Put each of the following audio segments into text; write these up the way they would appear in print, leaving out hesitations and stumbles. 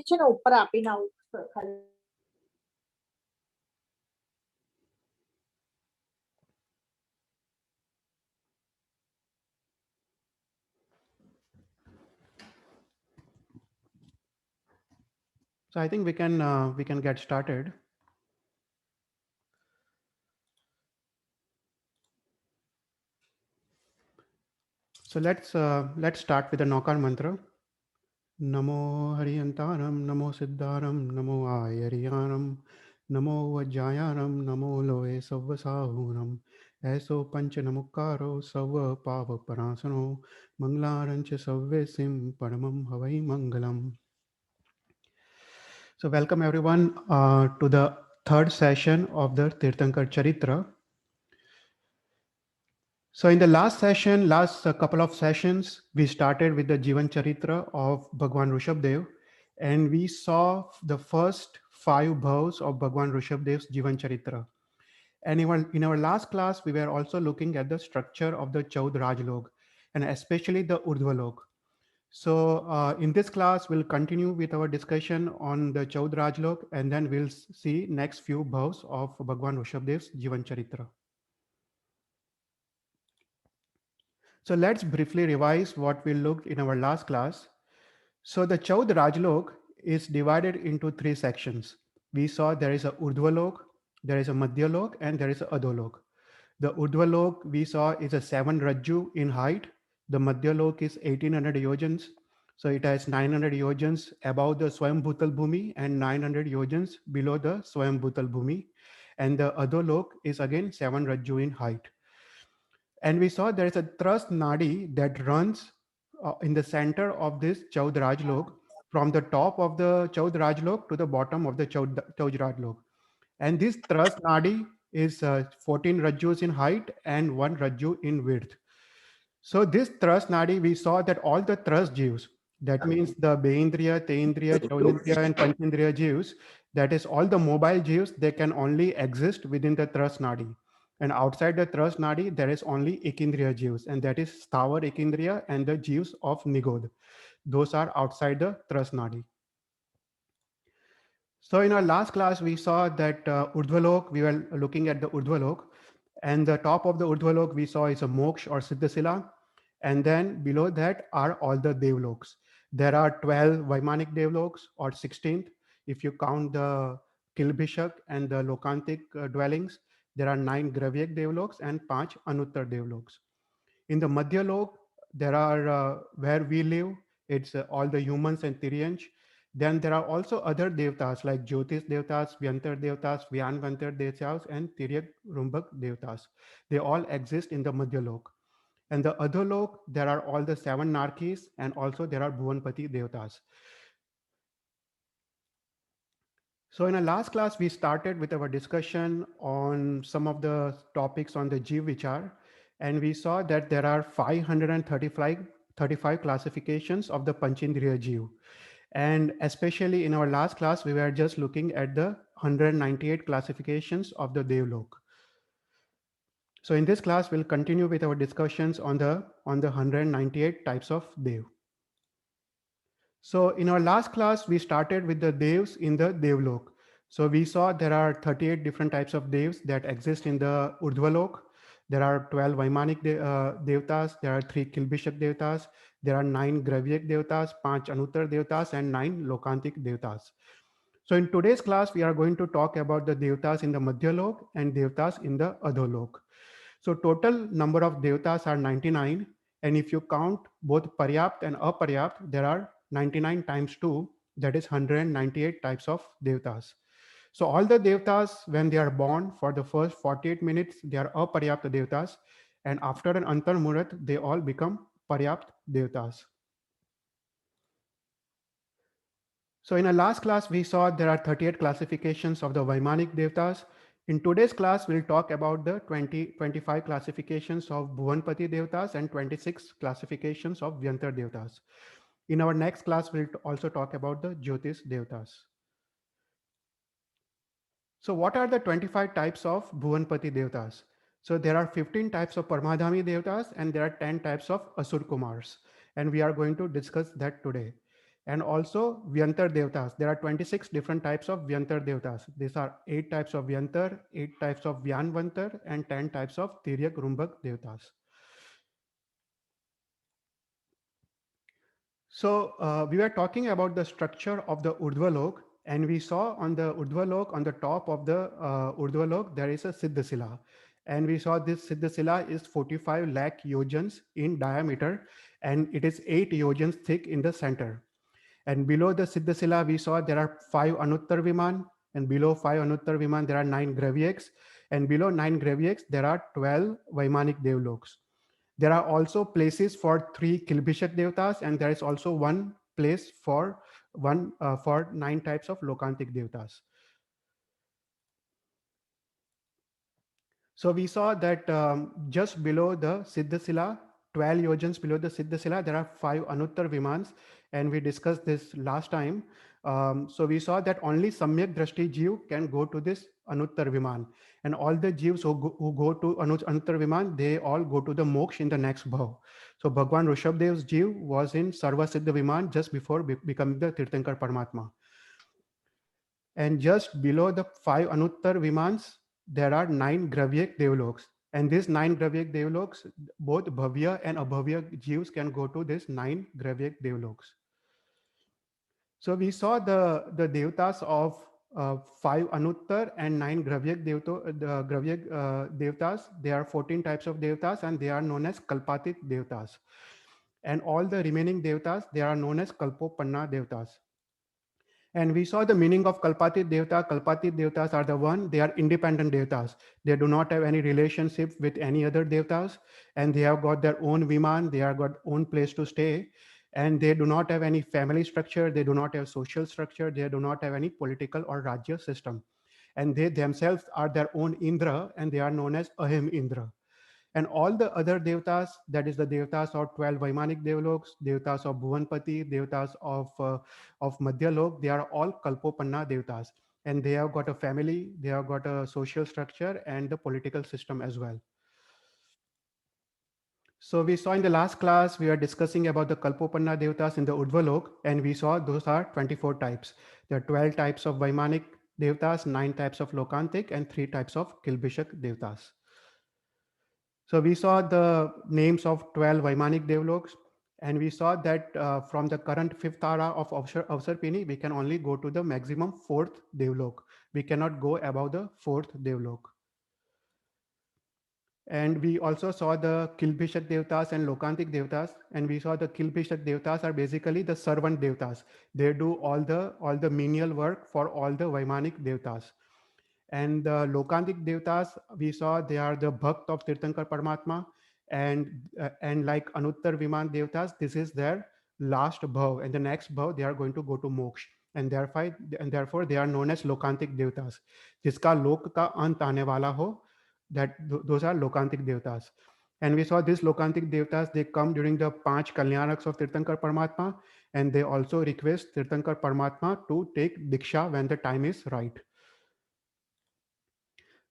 છે ને ઉપર આપીને આવું ખાલી. So I think we can get started. So let's start with the Naukar mantra. Namo Hariyantaram, Namo Siddharam, Namo Ayariyanam, Namo Vajjayanam, Namo Loe Savvasahuram, Eso Pancha Namukaro, Savva Pava Parasano, Manglarancha Savvesim, Paramam Havai Mangalam. So welcome everyone to the third session of the Tirthankar Charitra. So in the last session, last couple of sessions, we started with the Jivan Charitra of Bhagwan Rishabdev, and we saw the first 5 bhavs of Bhagwan Rishabdev's Jivan Charitra. And in our last class, we were also looking at the structure of the Chaud Rajlok, and especially the Urdhvalok. So in this class, we'll continue with our discussion on the Chaud Rajlok, and then we'll see next few bhavs of Bhagwan Rishabdev's Jivan Charitra. So let's briefly revise what we looked in our last class. So the Chaud Rajlok is divided into 3 sections. We saw there is a Urdhvalok, there is a Madhyalok, and there is a Adholok. The Urdhvalok we saw is a 7 Rajju in height. The Madhyalok is 1800 yojans. So it has 900 yojans above the Swayambhutal Bhumi and 900 yojans below the Swayambhutal Bhumi. And the Adholok is again 7 Rajju in height. And we saw there is a thrust nadi that runs in the center of this Chaud Rajlok from the top of the Chaud Rajlok to the bottom of the Chaud Rajlok. And this thrust nadi is 14 rajjus in height and 1 rajju in width. So this thrust nadi, we saw that all the thrust jivs, that means the Beindriya, Teindriya, Chaudindriya, and Panchendriya jivs, that is all the mobile jivs, they can only exist within the thrust nadi. And outside the thrust nadi, there is only Ekindriya jivs, and that is Sthavar Ekindriya and the jivs of Nigodh. Those are outside the thrust nadi. So in our last class, we saw that Urdhvalok, we were looking at the Urdhvalok, and the top of the Urdhvalok we saw is a Moksha or Siddhasila, and then below that are all the Devloks. There are 12 Vaimanic Devloks or 16th. If you count the Kilbhishak and the Lokantik dwellings, there are 9 Gravyak Devloks and 5 Anuttar Devloks. In the Madhyalok, there are where we live, it's all the humans and Tiryansh. Then there are also other devtas like Jyotish devtas, Vyantar devtas, Vyanvantar devtas, and Tiryak Rumbak devtas. They all exist in the Madhyalok. And the Adholok, there are all the 7 Narkis, and also there are Bhuvanpati devtas. So in our last class, we started with our discussion on some of the topics on the Jiv Vichar, and we saw that there are 535 classifications of the Panchindriya Jiv. And especially in our last class, we were just looking at the 198 classifications of the Devlok. So in this class, we'll continue with our discussions on the 198 types of Dev. So in our last class, we started with the Devs in the Devlok. So we saw there are 38 different types of Devs that exist in the Urdhvalok. There are 12 Vaimanic Devtas, there are 3 Kilbhishak Devtas, there are 9 Gravyak Devtas, 5 Anuttar Devtas, and 9 Lokantik Devtas. So in today's class, we are going to talk about the Devtas in the Madhyalok and Devtas in the Adholok. So total number of Devtas are 99. And if you count both Paryapt and Aparyapt, there are 99 times 2, that is 198 types of Devtas. So all the Devtas, when they are born for the first 48 minutes, they are Aparyapt Devtas. And after an Antar Murat, they all become Paryapt Devtas. So in our last class, we saw there are 38 classifications of the Vaimanic Devtas. In today's class, we'll talk about the 25 classifications of Bhuvanpati Devtas and 26 classifications of Vyantar Devtas. In our next class, we'll also talk about the Jyotish Devtas. So what are the 25 types of Bhuvanpati Devtas? So there are 15 types of Paramadhami Devtas and there are 10 types of Asur Kumars. And we are going to discuss that today. And also Vyantar Devtas. There are 26 different types of Vyantar Devtas. These are 8 types of Vyantar, 8 types of Vyanvantar, and 10 types of Tiryak Rumbak Devtas. So we were talking about the structure of the Urdhvalok, and we saw on the Urdhvalok, on the top of the Urdhvalok, there is a Siddhasila. And we saw this Siddhasila is 45 lakh yojans in diameter, and it is 8 yojans thick in the center. And below the Siddhasila, we saw there are 5 Anuttar Viman, and below 5 Anuttar Viman, there are 9 Gravyaks, and below 9 Gravyaks, there are 12 Vaimanik Devloks. There are also places for 3 Kilbhishak Devtas, and there is also one place for 9 types of Lokantik Devtas. So we saw that just below the Siddhasila, 12 yojans below the Siddhasila, there are 5 Anuttar Vimans, and we discussed this last time. So we saw that only Samyak Drashti Jeev can go to this Anuttar Viman, and all the Jeevs who go to Anuttar Viman, they all go to the Moksha in the next bhav. So Bhagwan Rishabhdev's Jeev was in Sarva Siddha Viman just before becoming the Tirthankar Paramatma. And just below the 5 Anuttar Vimans, there are 9 Gravyak Devloks. And these 9 Gravyak Devloks, both Bhavya and Abhavya Jeeves can go to this 9 Gravyak Devloks. So we saw the Devtas of 5 Anuttar and 9 Gravyak Devtas. There are 14 types of Devtas, and they are known as Kalpatit Devtas. And all the remaining Devtas, they are known as Kalpopanna Devtas. And we saw the meaning of Kalpatit Devta. Kalpatit Devtas are the one, they are independent Devtas. They do not have any relationship with any other Devtas, and they have got their own Viman, they have got own place to stay, and they do not have any family structure, they do not have social structure, they do not have any political or Rajya system. And they themselves are their own Indra, and they are known as Ahim Indra. And all the other devtas, that is the devtas of 12 Vaimanik Devloks, devtas of Bhuvanpati, devtas of Madhyalok, they are all Kalpopanna devtas. And they have got a family, they have got a social structure and the political system as well. So we saw in the last class, we are discussing about the Kalpopanna devtas in the Urdhvalok, and we saw those are 24 types. There are 12 types of Vaimanik devtas, 9 types of Lokantik, and 3 types of Kilbhishak devtas. So we saw the names of 12 Vaimanik Devloks, and we saw that from the current 5th ara of Avsarpini, we can only go to the maximum 4th Devlok. We cannot go above the 4th Devlok. And we also saw the Kilbhishak Devtas and Lokantik Devtas, and we saw the Kilbhishak Devtas are basically the servant Devtas. They do all the menial work for all the Vaimanik Devtas. And the Lokantik Devtas, we saw they are the Bhakt of Tirthankar Paramatma. And like Anuttar Viman Devtas, this is their last bhav. And the next bhav, they are going to go to Moksha. And therefore they are known as Lokantik Devtas. Jiska lok ka ant aane wala ho, those are Lokantik Devtas. And we saw these Lokantik Devtas, they come during the 5 Kalyanaks of Tirthankar Paramatma. And they also request Tirthankar Paramatma to take Diksha when the time is right.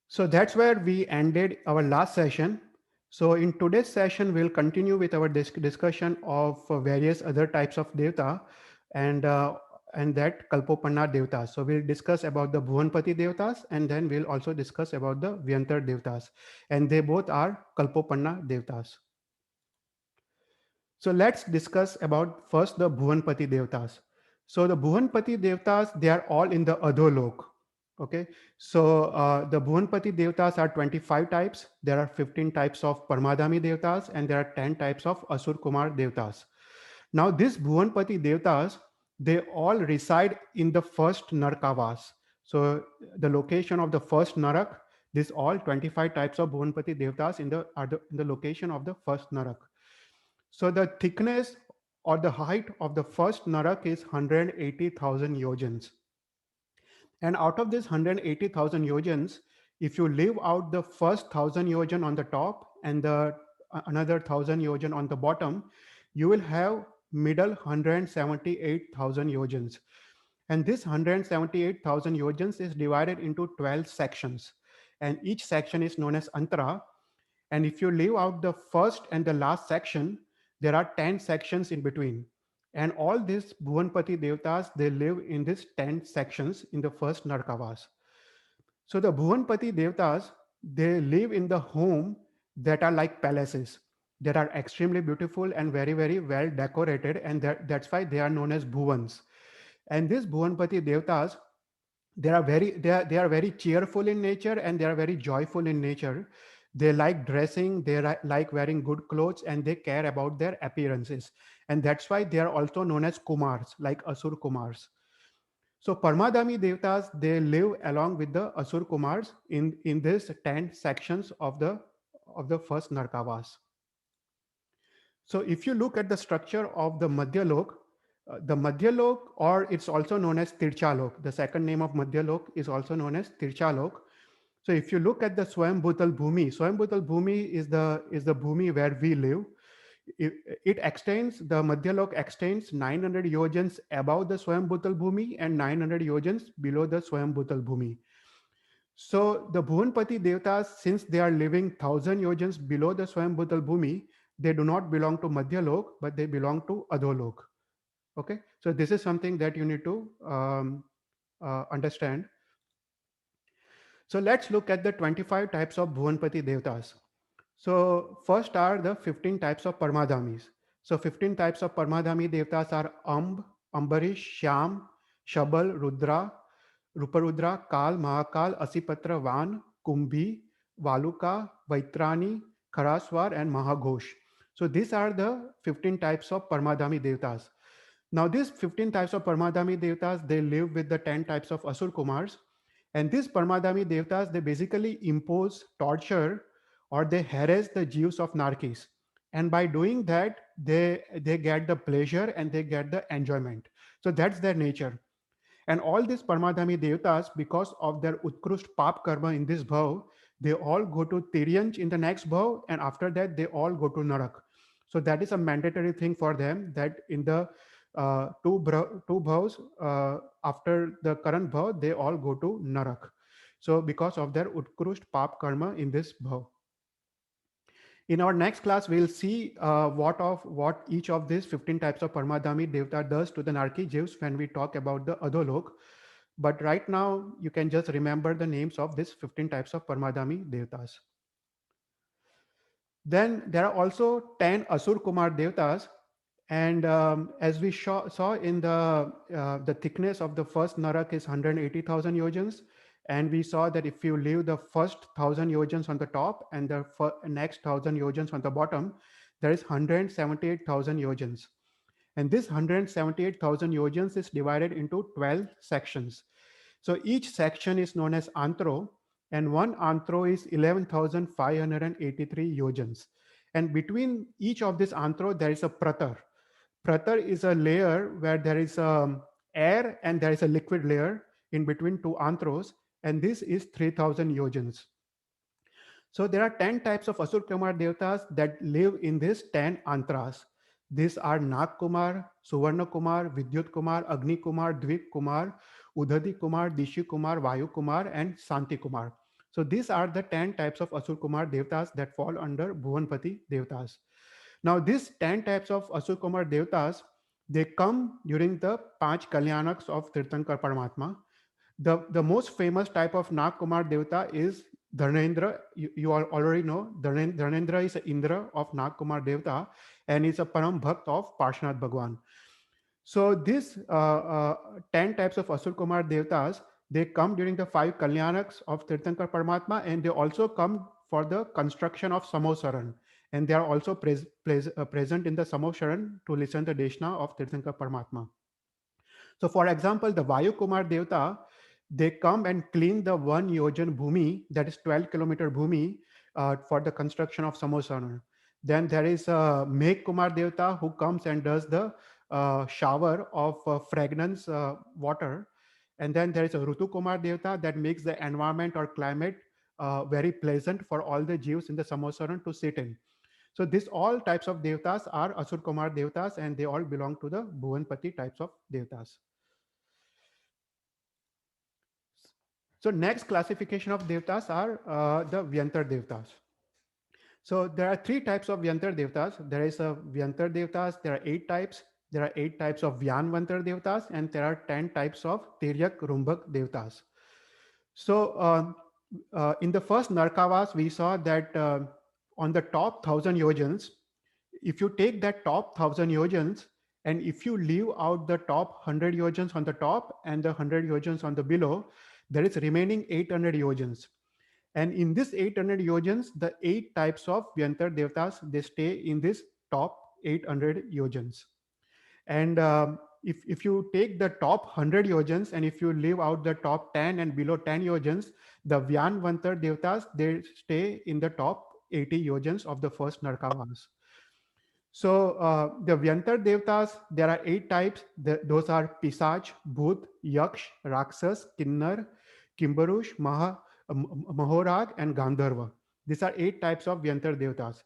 So that's where we ended our last session. So in today's session, we'll continue with our discussion of various other types of Devta and that Kalpopanna Devtas. So we'll discuss about the Bhuvanpati Devtas, and then we'll also discuss about the Vyantar Devtas. And they both are Kalpopanna Devtas. So let's discuss about first the Bhuvanpati Devtas. So the Bhuvanpati Devtas, they are all in the Adholok. Okay, so the Bhuvanpati Devtas are 25 types. There are 15 types of Paramadhami Devtas, and there are 10 types of Asur Kumar Devtas. Now these Bhuvanpati Devtas, they all reside in the first Narkavas. So the location of the first Narak, these all 25 types of Bhuvanpati Devtas in the location of the first Narak. So the thickness or the height of the first Narak is 180,000 yojans. And out of this 180,000 yojans, if you leave out the first 1,000 yojan on the top and the another 1,000 yojan on the bottom, you will have middle 178,000 yojans. And this 178,000 yojans is divided into 12 sections. And each section is known as Antara. And if you leave out the first and the last section, there are 10 sections in between. And all these Bhuvanpati Devtas, they live in these 10 sections in the first Narkavas. So the Bhuvanpati Devtas, they live in the home that are like palaces, that are extremely beautiful and very, very well decorated. And that's why they are known as Bhuvans. And these Bhuvanpati Devtas, they are very cheerful in nature, and they are very joyful in nature. They like dressing, like wearing good clothes, and they care about their appearances. And that's why they are also known as Kumars, like Asur Kumars. So Parmadami Devtas, they live along with the Asur Kumars in this 10 sections of the first Narkavas. So if you look at the structure of the Madhyalok, the Madhyalok, or it's also known as Tirchalok, the second name of Madhyalok is also known as Tirchalok. So if you look at the Swayambhutal Bhumi is the Bhumi where we live. It extends, the Madhyalok extends 900 yojans above the Swayambhutal Bhumi and 900 yojans below the Swayambhutal Bhumi. So the Bhuvanpati Devtas, since they are living 1000 yojans below the Swayambhutal Bhumi, they do not belong to Madhyalok, but they belong to Adholok. Okay, so this is something that you need to understand. So let's look at the 25 types of Bhuvanpati Devtas. So first are the 15 types of Parmadhamis. So 15 types of Parmadhami Devtas are Ambarish, Shyam, Shabal, Rudra, Ruparudra, Kal, Mahakal, Asipatra, Van, Kumbhi, Valuka, Vaitrani, Kharaswar, and Mahaghosh. So these are the 15 types of Parmadhami Devtas. Now these 15 types of Parmadhami Devtas, they live with the 10 types of Asur Kumars. And these Parmadhami Devtas, they basically impose torture or they harass the Jews of Narkis. And by doing that, they get the pleasure and they get the enjoyment. So that's their nature. And all these Parmadhami Devtas, because of their Utkrusht Pap Karma in this bhav, they all go to Tiryanch in the next bhav, and after that, they all go to Narak. So that is a mandatory thing for them, that in the two bhavs after the current bhav, they all go to Narak. So because of their Utkrusht Pap Karma in this bhav. In our next class, we'll see what each of these 15 types of Parmadhami Devta does to the Narki Jews when we talk about the Adholok. But right now, you can just remember the names of these 15 types of Parmadhami Devtas. Then there are also 10 Asur Kumar Devtas. And as we saw in the thickness of the first Narak is 180,000 yojans. And we saw that if you leave the first 1000 yojans on the top and the next 1000 yojans on the bottom, there is 178,000 yojans. And this 178,000 yojans is divided into 12 sections. So each section is known as Antro, and one Antro is 11,583 yojans. And between each of this Antro, there is a Pratar. Pratar is a layer where there is air and there is a liquid layer in between two Antros, and this is 3,000 yojans. So there are 10 types of Asur Kumar Devtas that live in these 10 Antras. These are Nag Kumar, Suvarna Kumar, Vidyut Kumar, Agni Kumar, Dvik Kumar, Udhadi Kumar, Dishi Kumar, Vayu Kumar, and Santi Kumar. So these are the 10 types of Asur Kumar Devtas that fall under Bhuvanpati Devtas. Now these 10 types of Asur Kumar Devtas, they come during the Panch Kalyanaks of Tirthankar Paramatma. The most famous type of Nag Kumar Devta is Dharnendra. You all already know Dharnendra is Indra of Nag Kumar Devta and is a Param Bhakt of Parshanath Bhagwan. So these 10 types of Asur Kumar Devtas, they come during the 5 Kalyanaks of Tirthankar Paramatma, and they also come for the construction of Samosaran. And they are also present in the Samosaran to listen the Deshna of Tirthankar Paramatma. So for example, the Vayu Kumar Devta, they come and clean the 1 yojan bhumi, that is 12 kilometer bhumi, for the construction of Samosaran. Then there is Megh Kumar Devta who comes and does the shower of fragrance water. And then there is a Rutu Kumar Devta that makes the environment or climate very pleasant for all the Jews in the Samosaran to sit in. So these all types of Devtas are Asur Kumar Devtas, and they all belong to the Bhuvanpati types of Devtas. So next classification of Devtas are the Vyantar Devtas. So there are 3 types of Vyantar Devtas. There is a Vyantar Devtas, there are 8 types. there are 8 types of Vyanvantar Devtas, and there are 10 types of Tiryak Rumbak Devtas. So in the first Narkavas, we saw that on the top 1000 yojans, if you take that top 1000 yojans and if you leave out the top 100 yojans on the top and the 100 yojans on the below, there is remaining 800 yojans. And in this 800 yojans, the 8 types of Vyantar Devtas, they stay in this top 800 yojans. And if you take the top 100 yojans and if you leave out the top 10 and below 10 yojans, the Vyanvantar Devtas, they stay in the top 80 yojans of the first Narkavas. So the Vyantar Devtas, there are 8 types. Those are Pisach, Bhut, Yaksh, Raksas, Kinnar, Kimbarush, Mahorag, and Gandharva. These are 8 types of Vyantar Devtas.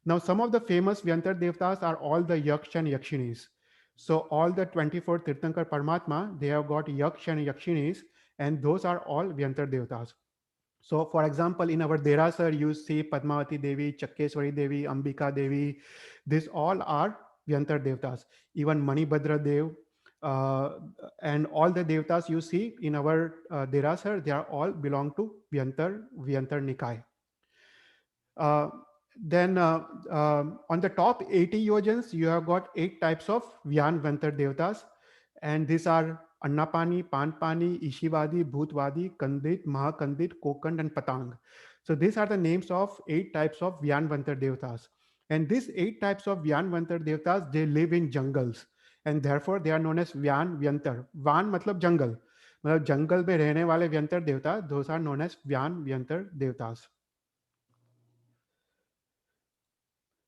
Now, some of the famous Vyantar Devtas are all the Yaksh and Yakshinis. So all the 24 Tirthankar Paramatma, they have got Yaksh and Yakshinis, and those are all Vyantar Devtas. So for example, in our Derasar, you see Padmavati Devi, Chakkeswari Devi, Ambika Devi. These all are Vyantar Devtas. Even Manibhadra Dev, and all the Devtas you see in our Derasar, they are all belong to Vyantar Nikai. Then on the top 80 yojans, you have got 8 types of Vyantar Devtas, and these are Annapani, Panpani, Ishivadi, Bhutvadi, Kandit, Mahakandit, Kokand, and Patang. So these are the names of 8 types of Vyanvantar Devtas. And these 8 types of Vyanvantar Devtas, they live in jungles. And therefore, they are known as Vyantar. Van matlab jungle. मतलब जंगल में रहने वाले व्यंतर देवता, those are known as Vyantar Devtas.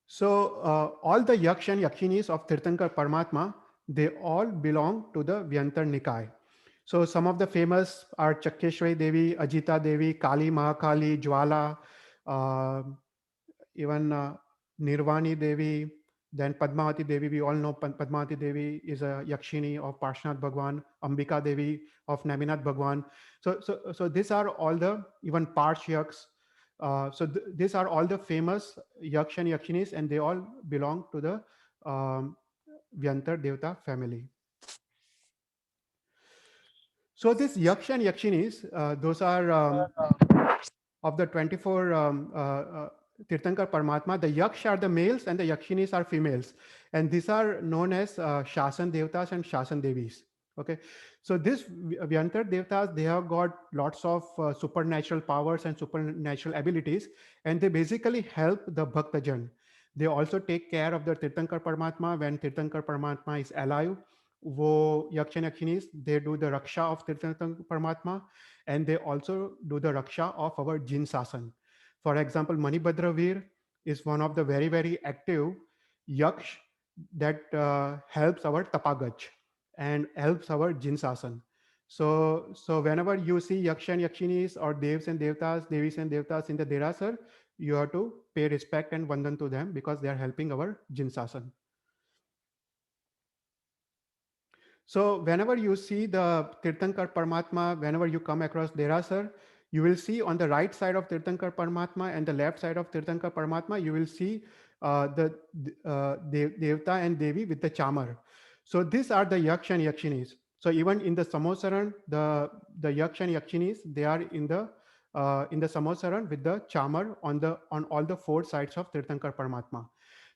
So all the Yaksh and Yakshinis of Tirthankar Paramatma, they all belong to the Vyantar Nikai. So some of the famous are Chakkeshwari Devi, Ajita Devi, Kali Mahakali, Jwala, even Nirvani Devi, then Padmavati Devi. We all know Padmavati Devi is a Yakshini of Parshnath Bhagwan, Ambika Devi of Naminath Bhagwan. So these are all the, even Parsh Yaks. These are all the famous Yaksh and Yakshinis, and they all belong to the Vyantar Devta family. So this Yaksh and Yakshinis, those are of the 24 Tirthankar Paramatma, the Yaksh are the males and the Yakshinis are females. And these are known as Shasan Devtas and Shasan Devis. Okay, so this Vyantar Devtas, they have got lots of supernatural powers and supernatural abilities, and they basically help the Bhaktajan. They also take care of the Tirthankar Paramatma when Tirthankar Paramatma is alive. Wo Yaksh and Yakshinis, they do the Raksha of Tirthankar Paramatma, and they also do the Raksha of our Jin Sasan. For example, Manibhadra Veer is one of the very, very active Yaksh that helps our Tapagach and helps our Jin Sasan. So whenever you see Yaksh and Yakshinis or Devs and Devtas, Devis and Devtas in the Derasar, you have to pay respect and vandan to them because they are helping our Jin Sasan. So whenever you see the Tirthankar Paramatma, whenever you come across Derasar, you will see on the right side of Tirthankar Paramatma and the left side of Tirthankar Paramatma, you will see the Devta and Devi with the chamar. So these are the Yaksh and Yakshinis. So even in the Samosaran, the Yaksh and Yakshinis, they are in the Samosaran with the chamar on all the 4 sides of Tirthankar Paramatma.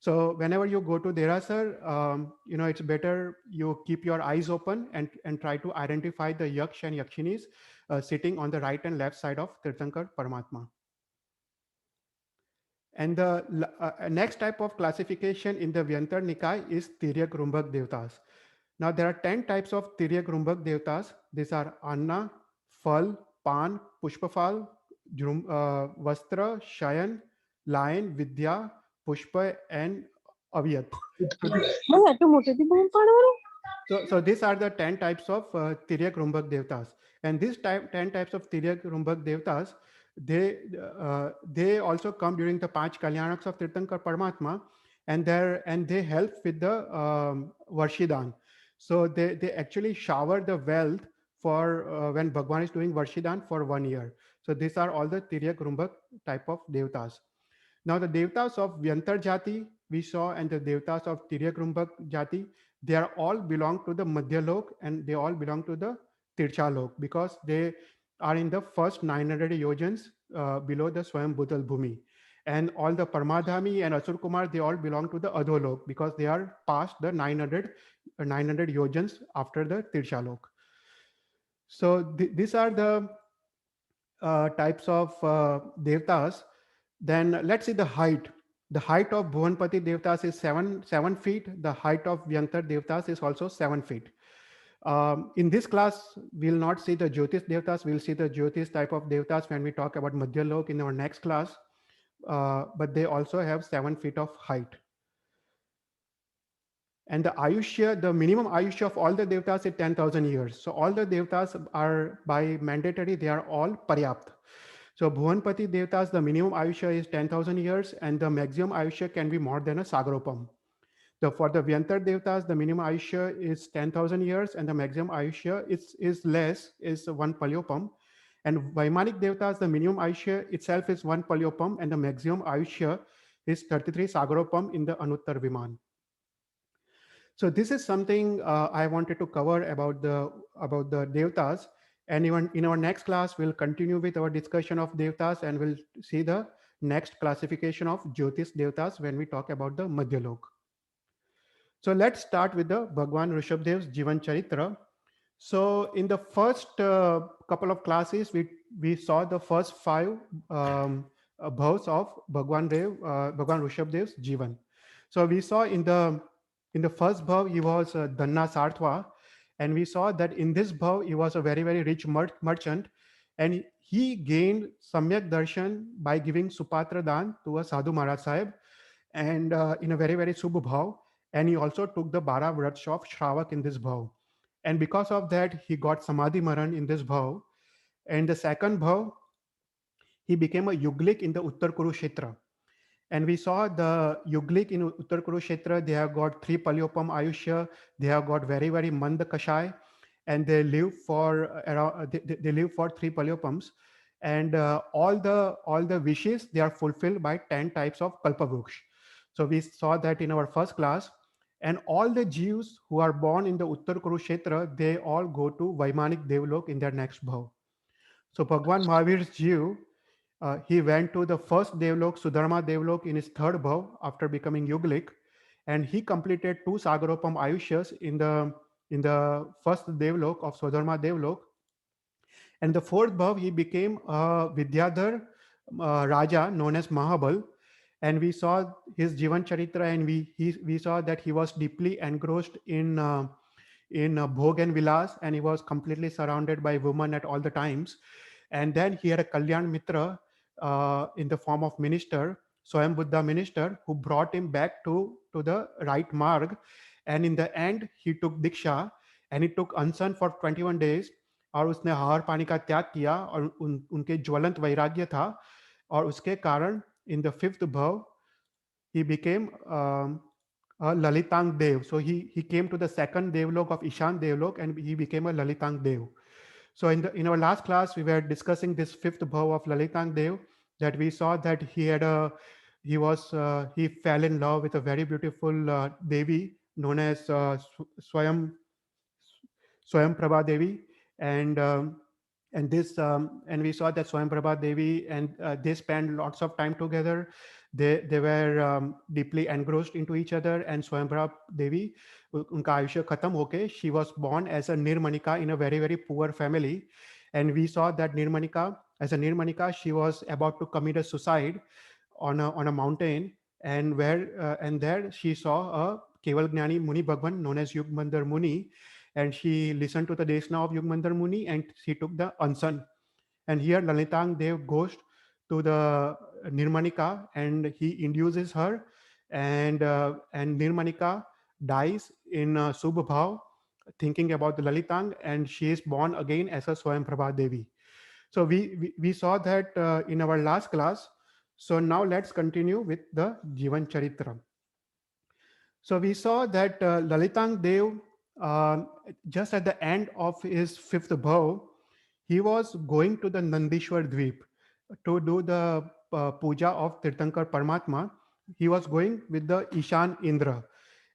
So whenever you go to Derasar, it's better you keep your eyes open and try to identify the Yaksh and Yakshinis sitting on the right and left side of Tirthankar Paramatma. And the next type of classification in the Vyantar Nikai is Tiryak Rumbak Devtas. Now there are 10 types of Tiryak Rumbak Devtas. These are Anna, Phal, Pan, Pushpafal, Vastra, Shayan, Lion, Vidya, Pushpa, and Avyat. So these are the 10 types of Tiryak Rumbak Devtas. And these 10 types of Tiryak Rumbak Devtas, they also come during the Panch Kalyanaks of Tirthankar Paramatma, and they help with the Varshidan. So they actually shower the wealth for when Bhagwan is doing Varshidan for 1 year. So these are all the Tiryak Rumbak type of Devtas. Now the Devtas of Vyantar Jati we saw, and the Devtas of Tiryak Rumbak Jati, they are all belong to the Madhya Lok, and they all belong to the Tircha Lok, because they are in the first 900 yojans below the Swayam Bhutal Bhumi. And all the Paramadhami and Asur Kumar, they all belong to the Adholok, because they are past the 900 yojans after the Tircha Lok. So these are the types of devtas. Then let's see the height. The height of Bhuvanpati devtas is 7 feet. The height of Vyantar devtas is also 7 feet. In this class, we'll not see the Jyotish devtas. We'll see the Jyotish type of devtas when we talk about Madhya Lok in our next class. But they also have 7 feet of height. And the Ayushya, the minimum Ayushya of all the devtas is 10,000 years. So all the devtas are by mandatory, they are all Paryapt. So Bhuvanpati devtas, the minimum Ayushya is 10,000 years, and the maximum Ayushya can be more than a Sagaropam. For the Vyantar devtas, the minimum Ayushya is 10,000 years, and the maximum Ayushya is less, is 1 Palyopam. And Vaimanik devtas, the minimum Ayushya itself is 1 Palyopam, and the maximum Ayushya is 33 Sagaropam in the Anuttar Viman. So this is something I wanted to cover about the devtas, and even in our next class we'll continue with our discussion of devtas, and we'll see the next classification of Jyotish devtas when we talk about the Madhyalok. So let's start with the Bhagwan Rishabdev's Jivan Charitra. So in the first couple of classes, we saw the first 5 bhavs of Bhagwan Rishabdev's Jivan. So we saw in the first bhav he was Dhanna Sarthva, and we saw that in this bhav he was a very very rich merchant, and he gained Samyak Darshan by giving Supatra Dan to a Sadhu Maharaj Sahib, and in a very very Subh bhav, and he also took the Bara Vrats of Shravak in this bhav. And because of that, he got Samadhi Maran in this bhav. And the second bhav, he became a Yuglik in the Uttar Kurukshetra. And we saw the Yuglik in Uttar Kurukshetra, they have got 3 Palyopam Ayushya, they have got very, very Manda Kashai, and they live for around, they live for 3 Palyopams. And all the wishes, they are fulfilled by 10 types of Kalpavruksha. So we saw that in our first class. And all the Jews who are born in the Uttar Kurukshetra, they all go to Vaimanik Devlok in their next bhav. So Bhagwan Mahavir's Jew, he went to the first Devlok, Sudharma Devlok, in his third bhav after becoming Yuglik, and he completed 2 Sagaropam Ayushyas in the first Devlok of Sudharma Devlok. And the fourth bhav, he became a Vidyadhar Raja known as Mahabal. And we saw his Jivan Charitra, and we saw that he was deeply engrossed in Bhog and Vilas, and he was completely surrounded by women at all the times. And then he had a Kalyan Mitra in the form of minister, Swayam Buddha minister, who brought him back to the right marg. And in the end, he took Diksha, and he took Ansan for 21 days. और उसने आहार पानी का त्याग किया, और उनके ज्वलंत वैराग्य था, और उसके कारण in the fifth bhav, he became a Lalitang Dev. So he came to the second Devlok of Ishan Devlok, and he became a Lalitang Dev. So in our last class, we were discussing this fifth bhav of Lalitang Dev, that we saw that he fell in love with a very beautiful Devi known as Swayam Prabha Devi, and we saw that Swayam Prabha Devi and they spent lots of time together. They were deeply engrossed into each other, and Swayam Prabha Devi, unka ayushya khatam hoke, she was born as a Nirmanika in a very very poor family, and we saw that as a Nirmanika, she was about to commit a suicide on a mountain, and there she saw a Keval Gnani Muni Bhagwan known as Yugmandar Muni, and she listened to the Desna of Yugmandar Muni, and she took the Ansan. And here Lalitang Dev goes to the Nirmanika, and he induces her, and Nirmanika dies in Subh Bhav, thinking about the Lalitang, and she is born again as a Swayam Prabha Devi. So we saw that in our last class. So now let's continue with the Jivan Charitra. So we saw that Lalitang Dev, just at the end of his fifth bhav, he was going to the Nandishwar Dweep to do the puja of Tirthankar Paramatma. He was going with the Ishan Indra.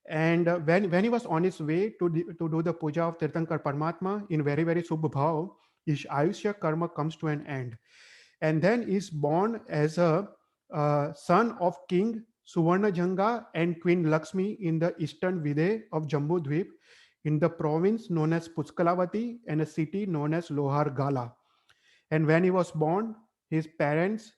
And when he was on his way to do the puja of Tirthankar Paramatma in very, very Subh Bhav, his Ayushya karma comes to an end. And then is born as a son of King Suvarnajanga and Queen Lakshmi in the eastern Videh of Jambu Dweep in the province known as Puskalavati and a city known as Lohar Gala. And when he was born, his parents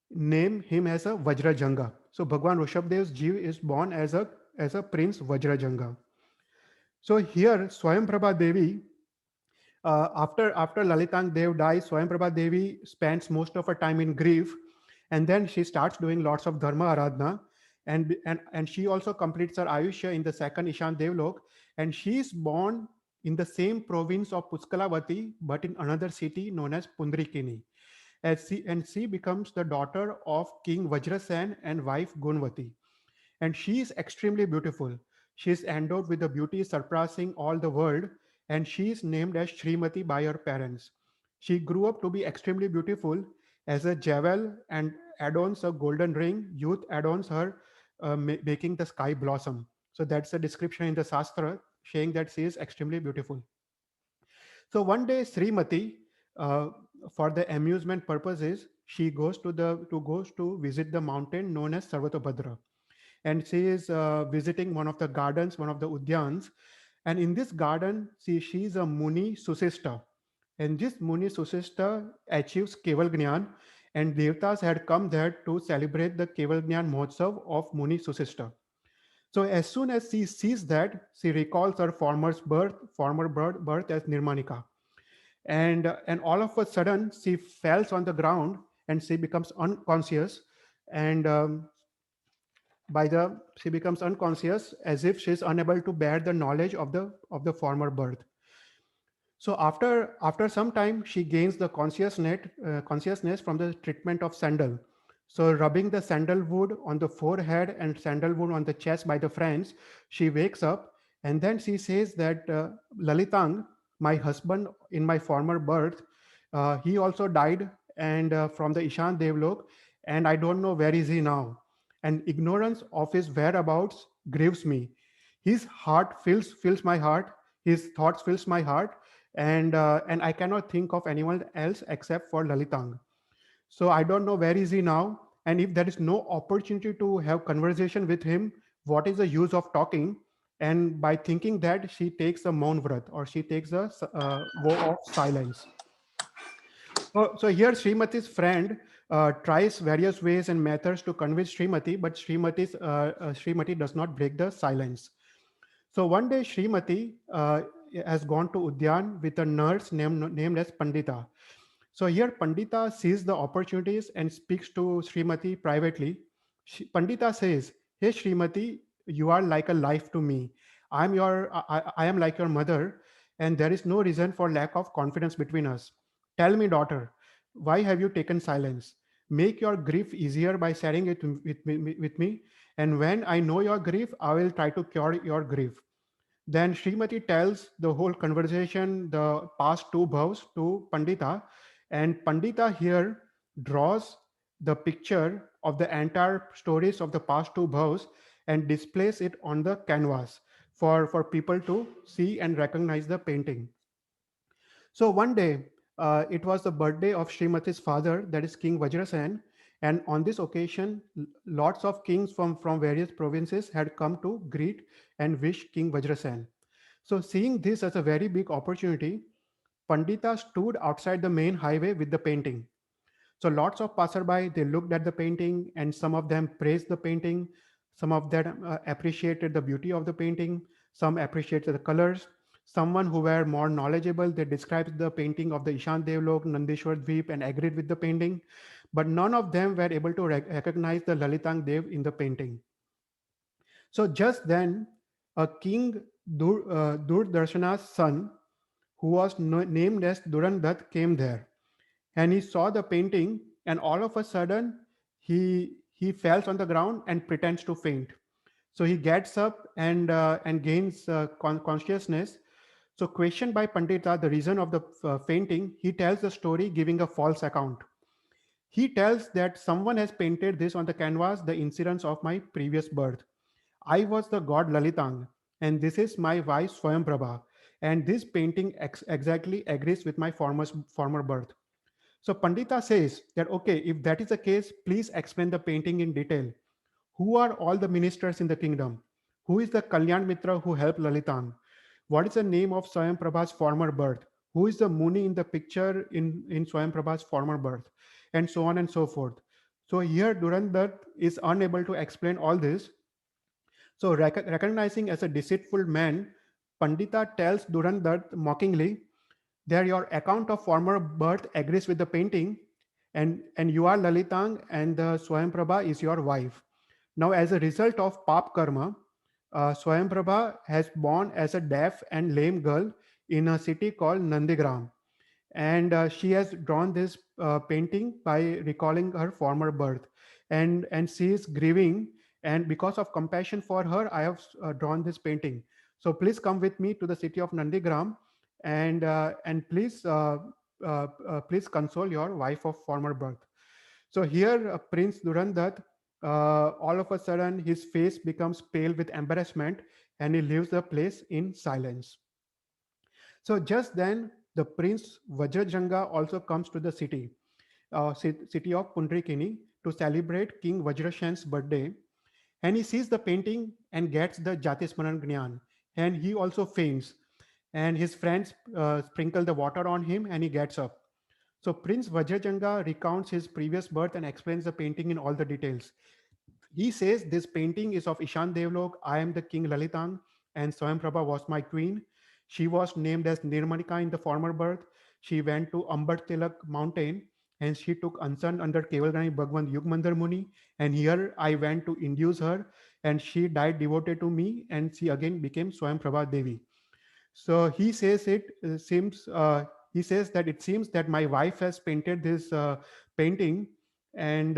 named him as a Vajrajanga. So Bhagwan Rishabdev Ji is born as a prince Vajrajanga. So here Swayamprabha Devi, after Lalitang Dev dies, Swayamprabha Devi spends most of her time in grief, and then she starts doing lots of dharma aradhana, and she also completes her Ayushya in the second Ishan Devlok, and she is born in the same province of Puskalavati, but in another city known as Pundrikini. And she becomes the daughter of King Vajrasen and wife Gunvati. And she is extremely beautiful. She is endowed with a beauty surpassing all the world, and she is named as Srimati by her parents. She grew up to be extremely beautiful. As a jewel and adorns a golden ring, youth adorns her, making the sky blossom. So that's a description in the Shastra saying that she is extremely beautiful. So one day, Srimati, uh, for the amusement purposes, she goes to visit the mountain known as Sarvatobhadra, and she is visiting one of the gardens, one of the udyans. And in this garden, she is a Muni Susista. And this Muni Susista achieves Keval Gnan, and Devtas had come there to celebrate the Keval Gnan Mahotsav of Muni Susista. So as soon as she sees that, she recalls her former birth as Nirmanika. And all of a sudden, she falls on the ground and she becomes unconscious. And by the she becomes unconscious as if she is unable to bear the knowledge of the former birth. So after some time she gains the consciousness from the treatment of sandal. So rubbing the sandalwood on the forehead and sandalwood on the chest by the friends, she wakes up, and then she says that Lalitang, my husband in my former birth, he also died, and from the Ishan Devlok, and I don't know where is he now, and ignorance of his whereabouts grieves me. His heart fills my heart. His thoughts fills my heart, and I cannot think of anyone else except for Lalitang. So I don't know where is he now, and if there is no opportunity to have conversation with him, what is the use of talking? And by thinking that, she takes a maun vrat, or she takes a vow of silence. So here Srimati's friend tries various ways and methods to convince Srimati, but Srimati does not break the silence. So one day Srimati has gone to Udyan with a nurse named as Pandita. So here Pandita sees the opportunities and speaks to Srimati privately. Pandita says, "Hey Srimati, you are like a life to me. I am like your mother, and there is no reason for lack of confidence between us. Tell me, daughter, why have you taken silence? Make your grief easier by sharing it with me. And when I know your grief, I will try to cure your grief." Then Srimati tells the whole conversation, the past two vows to Pandita, and Pandita here draws the picture of the entire stories of the past two vows and displays it on the canvas for people to see and recognize the painting. So one day, it was the birthday of Srimati's father, that is King Vajrasen, and on this occasion, lots of kings from various provinces had come to greet and wish King Vajrasen. So seeing this as a very big opportunity, Pandita stood outside the main highway with the painting. So lots of passerby, they looked at the painting, and some of them praised the painting. Some of them appreciated the beauty of the painting. Some appreciated the colors. Someone who were more knowledgeable, they described the painting of the Ishan Devlok, Nandeshwar Dweep, and agreed with the painting. But none of them were able to recognize the Lalitang Dev in the painting. So just then, a king Durdarshana's son, who was named as Durandat, came there, and he saw the painting, and all of a sudden he falls on the ground and pretends to faint. So he gets up and gains consciousness. So questioned by Pandita the reason of the fainting, he tells the story giving a false account. He tells that someone has painted this on the canvas, the incidents of my previous birth. I was the god Lalitang, and this is my wife Swayamprabha. And this painting exactly agrees with my former birth. So Pandita says that, okay, if that is the case, please explain the painting in detail. Who are all the ministers in the kingdom? Who is the Kalyan Mitra who helped Lalitan? What is the name of Swayam Prabha's former birth? Who is the Muni in the picture in Swayam Prabha's former birth? And so on and so forth. So here Durandat is unable to explain all this. So recognizing as a deceitful man, Pandita tells Durandat mockingly that your account of former birth agrees with the painting, and you are Lalitang, and the Swayamprabha is your wife. Now, as a result of Pap Karma, Swayamprabha has born as a deaf and lame girl in a city called Nandigram. And she has drawn this painting by recalling her former birth. And she is grieving. And because of compassion for her, I have drawn this painting. So please come with me to the city of Nandigram and please console your wife of former birth. So here, Prince Durandat, all of a sudden, his face becomes pale with embarrassment, and he leaves the place in silence. So just then, the prince Vajrajanga also comes to the city of Punrikini, to celebrate King Vajrasen's birthday, and he sees the painting and gets the Jatismaran Gnan, and he also faints, and his friends sprinkle the water on him, and he gets up. So Prince Vajrajanga recounts his previous birth and explains the painting in all the details. He says this painting is of Ishan Devlok. I am the King Lalitang, and Swayamprabha was my queen. She was named as Nirmanika in the former birth. She went to Ambat Tilak mountain and she took Ansan under Kevalgani Bhagwan Yugmandar Muni. And here I went to induce her, and she died devoted to me, and she again became Swayamprabha Devi. So he says that it seems that my wife has painted this painting, and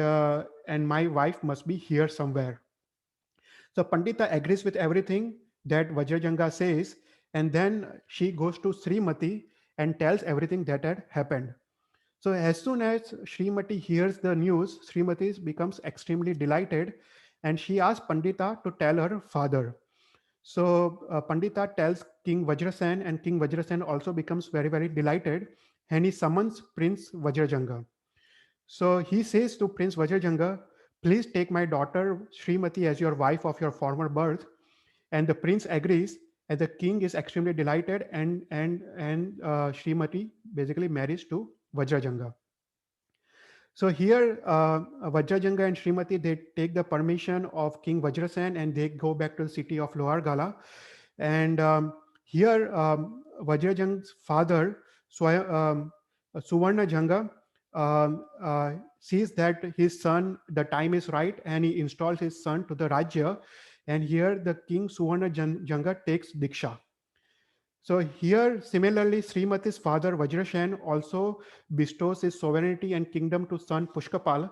my wife must be here somewhere. So Pandita agrees with everything that Vajrajanga says, and then she goes to Srimati and tells everything that had happened. So as soon as Srimati hears the news, Srimati becomes extremely delighted, and she asks Pandita to tell her father. So Pandita tells King Vajrasen, and King Vajrasen also becomes very, very delighted, and he summons Prince Vajrajanga. So he says to Prince Vajrajanga, please take my daughter Srimati as your wife of your former birth. And the prince agrees, and the king is extremely delighted, and Srimati basically marries to Vajrajanga. So here, Vajrajanga and Srimati, they take the permission of King Vajrasen, and they go back to the city of Lohargala. And here, Vajrajanga's father, Suvarna Janga, sees that his son, the time is right, and he installs his son to the Rajya. And here, the king Suvarna Janga takes Diksha. So here, similarly, Srimati's father Vajrasen also bestows his sovereignty and kingdom to son Puskalpal,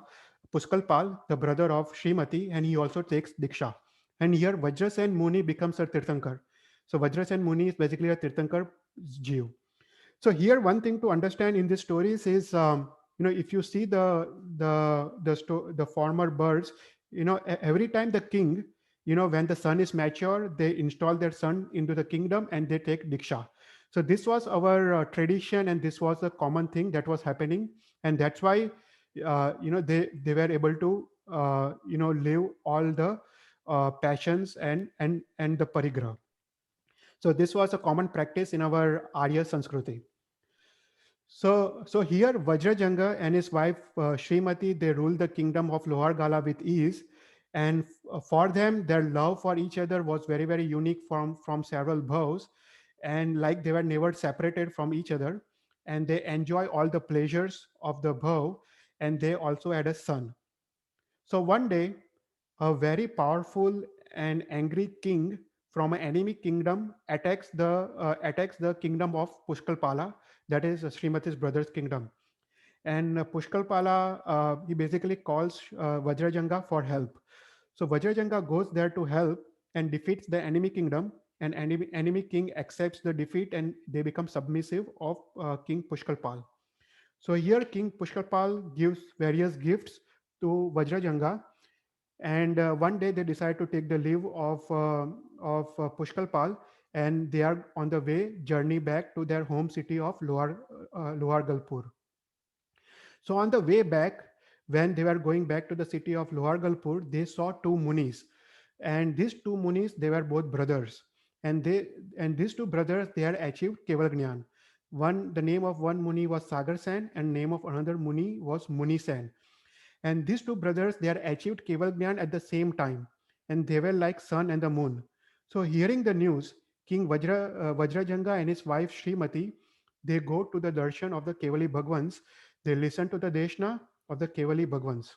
the brother of Srimati, and he also takes Diksha. And here, Vajrasen Muni becomes a Tirthankar. So Vajrasen Muni is basically a Tirthankar Jeev. So here, one thing to understand in these stories is, if you see the former birds, every time the king, when the son is mature, they install their son into the kingdom and they take Diksha. So this was our tradition, and this was a common thing that was happening, and that's why, they were able to, live all the passions and the parigraha. So this was a common practice in our Arya Sanskriti. So here Vajrajanga and his wife Srimati, they ruled the kingdom of Lohargala with ease, and for them their love for each other was very, very unique from several bhaus, and like they were never separated from each other, and they enjoy all the pleasures of the bhau, and they also had a son. So one day, a very powerful and angry king from an enemy kingdom attacks the kingdom of Pushkalpala, that is Srimati's brother's kingdom. And Pushkalpala, he basically calls Vajrajanga for help. So Vajrajanga goes there to help and defeats the enemy kingdom, and enemy king accepts the defeat, and they become submissive of King Pushkalpal. So here King Pushkarpal gives various gifts to Vajrajanga, and one day they decide to take the leave of Pushkalpal, and they are on the way journey back to their home city of Lohargalpur. So on the way back, when they were going back to the city of Lohargalpur, they saw two munis, and these two munis, they were both brothers, and these two brothers, they had achieved Keval Gyan. The name of one muni was Sagar Sen, and name of another muni was Muni Sen. And these two brothers, they had achieved Keval Gyan at the same time, and they were like sun and the moon. So hearing the news, King Vajrajanga and his wife Srimati, they go to the darshan of the Kevali Bhagwans. They listen to the Deshna of the Kevali Bhagwans.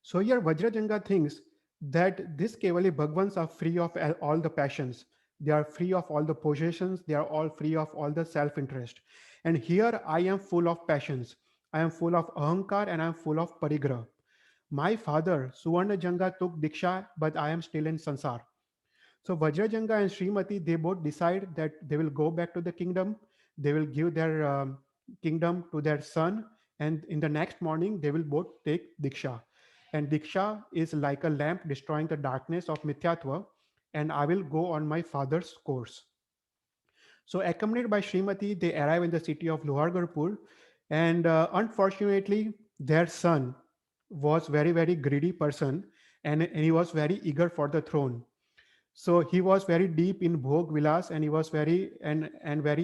So here Vajrajanga thinks that these Kevali Bhagwans are free of all the passions. They are free of all the possessions. They are all free of all the self-interest. And here I am full of passions. I am full of ahankar and I am full of parigrah. My father, Suvarna Janga, took Diksha, but I am still in Sansar. So Vajrajanga and Srimati, they both decide that they will go back to the kingdom. They will give their kingdom to their son. And in the next morning, they will both take Diksha. And Diksha is like a lamp destroying the darkness of Mithyatva. And I will go on my father's course. So accompanied by Srimati, they arrive in the city of Lohargarpur. And unfortunately, their son was very greedy person, and he was very eager for the throne. So he was very deep in Bhog Vilas, and he was very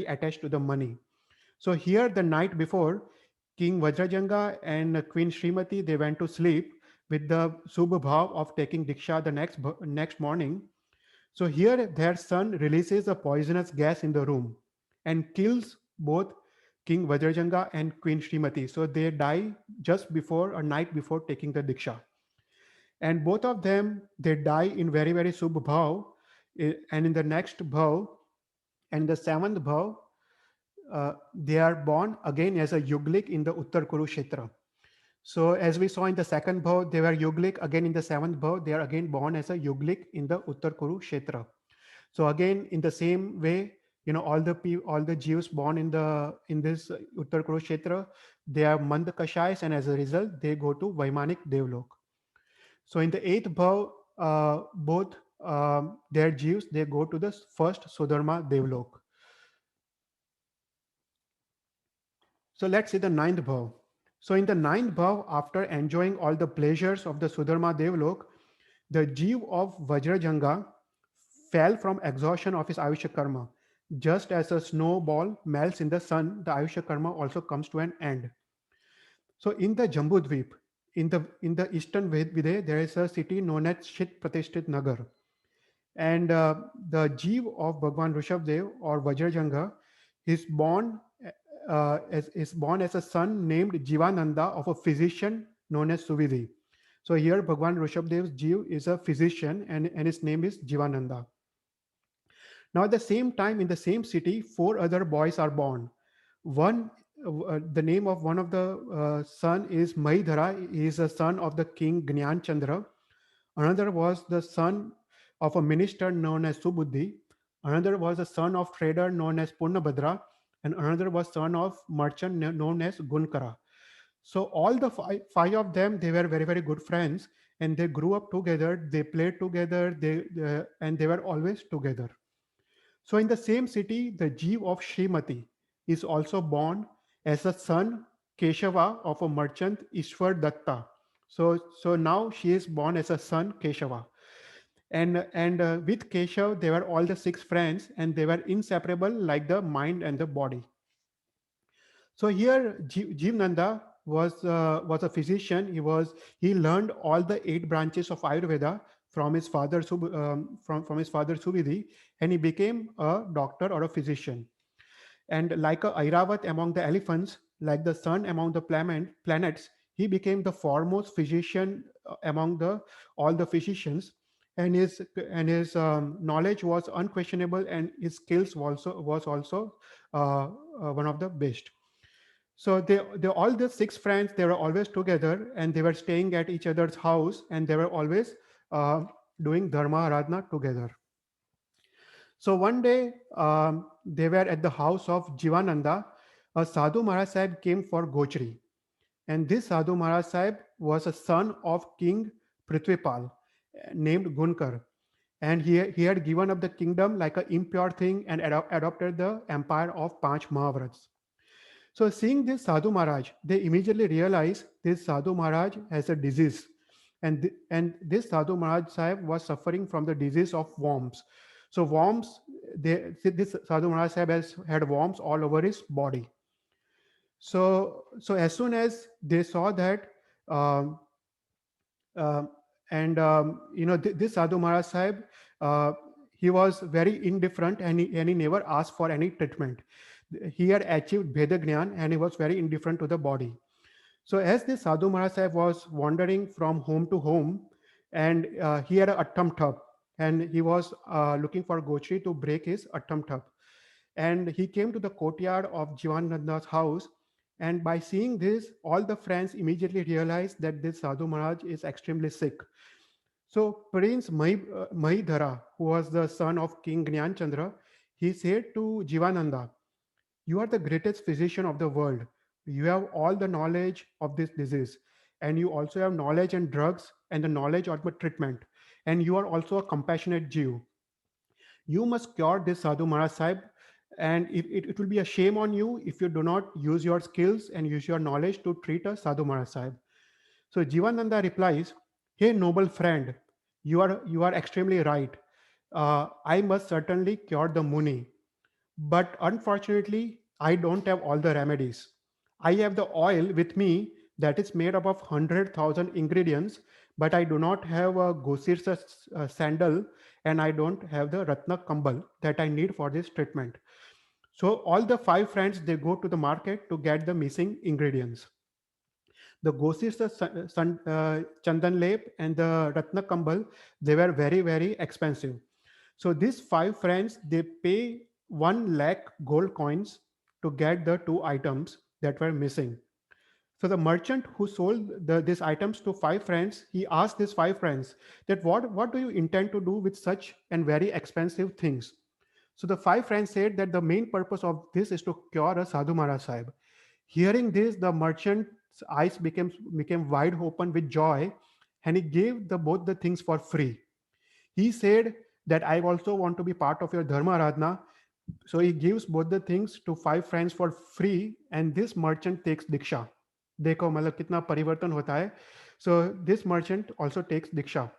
attached to the money. So here the night before, King Vajrajanga and Queen Srimati, they went to sleep with the Subh Bhav of taking Diksha the next morning. So here their son releases a poisonous gas in the room and kills both King Vajrajanga and Queen Srimati. So they die just before or night before taking the Diksha. And both of them, they die in very Subh Bhav. And in the next Bhav, and the seventh Bhav, they are born again as a Yuglik in the Uttar Kurukshetra. So as we saw in the second bhav, they were Yuglik. Again in the seventh bhav, they are again born as a Yuglik in the Uttar Kurukshetra. So again, in the same way, all the Jews born in this Uttar Kurukshetra, they are Mand Kashais, and as a result, they go to Vaimanik Devlok. So in the eighth bhav, both their Jews, they go to the first Sudharma Devlok. So let's see the ninth bhav. So in the ninth bhav, after enjoying all the pleasures of the Sudharma Devlok, the Jeev of Vajrajanga fell from exhaustion of his Ayushya Karma. Just as a snowball melts in the sun, the Ayushya Karma also comes to an end. So in the Jambudvip, in the eastern Vidhe, there is a city known as Shit Pratishthit Nagar. And the Jeev of Bhagwan Rishabdev or Vajrajanga is born as a son named Jivananda of a physician known as Suvidhi. So here Bhagwan Rishabdev's Jeev is a physician, and his name is Jivananda. Now at the same time, in the same city, four other boys are born. One, the name of one of the son is Mahidhara. He is a son of the king Gnan Chandra. Another was the son of a minister known as Subuddhi. Another was a son of trader known as Purnabhadra, and another was son of merchant known as Gunkara. So all the five of them, they were very good friends, and they grew up together. They played together. And they were always together. So in the same city, the Jeev of Srimati is also born as a son Keshava of a merchant Ishwar Datta. So now she is born as a son Keshava. And with Keshav, they were all the six friends, and they were inseparable like the mind and the body. So here Jeev Nanda was a physician. He learned all the 8 branches of Ayurveda from his father from his father Suvidhi, and he became a doctor or a physician. And like a Airavat among the elephants, like the sun among the planets, he became the foremost physician among all the physicians. And his knowledge was unquestionable, and his skills was also one of the best. So they all the 6 friends, they were always together, and they were staying at each other's house, and they were always doing dharma aradhana together. So one day they were at the house of Jivananda, a Sadhu Maharaj Sahib came for Gochri. And this Sadhu Maharaj Sahib was a son of King Prithvipal named Gunkar. And he had given up the kingdom like an impure thing and adopted the empire of Panch Mahavrats. So seeing this Sadhu Maharaj, they immediately realized this Sadhu Maharaj has a disease. And this Sadhu Maharaj Sahib was suffering from the disease of worms. So worms, this Sadhu Maharaj Sahib has had worms all over his body. So as soon as they saw that, um, um, and this Sadhu Maharaj Sahib, uh, he was very indifferent, and he never asked for any treatment. He had achieved Veda Gnan, and he was very indifferent to the body. So as this Sadhu Maharaj Sahib was wandering from home to home, and he had a attam tub, and he was looking for Gochri to break his attam tub. And he came to the courtyard of Jivananda's house. And by seeing this, all the friends immediately realized that this Sadhu Maharaj is extremely sick. So Prince Mahidhara, who was the son of King Gyan Chandra, he said to Jivananda, "You are the greatest physician of the world. You have all the knowledge of this disease, and you also have knowledge and drugs and the knowledge of the treatment. And you are also a compassionate Jew. You must cure this Sadhu Maharaj Sahib, and it will be a shame on you if you do not use your skills and use your knowledge to treat a Sadhu Maharaj Sahib." So Jivananda replies, "Hey, noble friend, you are extremely right. I must certainly cure the Muni, but unfortunately, I don't have all the remedies. I have the oil with me that is made up of 100,000 ingredients, but I do not have a Gosirsa sandal, and I don't have the Ratna Kambal that I need for this treatment." So all the five friends, they go to the market to get the missing ingredients. The Gosirsa Chandan Lep and the Ratna Kambal, they were very, very expensive. So these five friends, they pay 1 lakh gold coins to get the two items that were missing. So the merchant who sold these items to five friends, he asked these five friends that what do you intend to do with such and very expensive things? So the five friends said that the main purpose of this is to cure a Sadhu Maharaj Sahib. Hearing this, the merchant's eyes became wide open with joy, and he gave both the things for free. He said that I also want to be part of your Dharma Aradhana. So he gives both the things to five friends for free, and this merchant takes Diksha. देखो मतलब कितना परिवर्तन होता है. So this merchant also takes Diksha.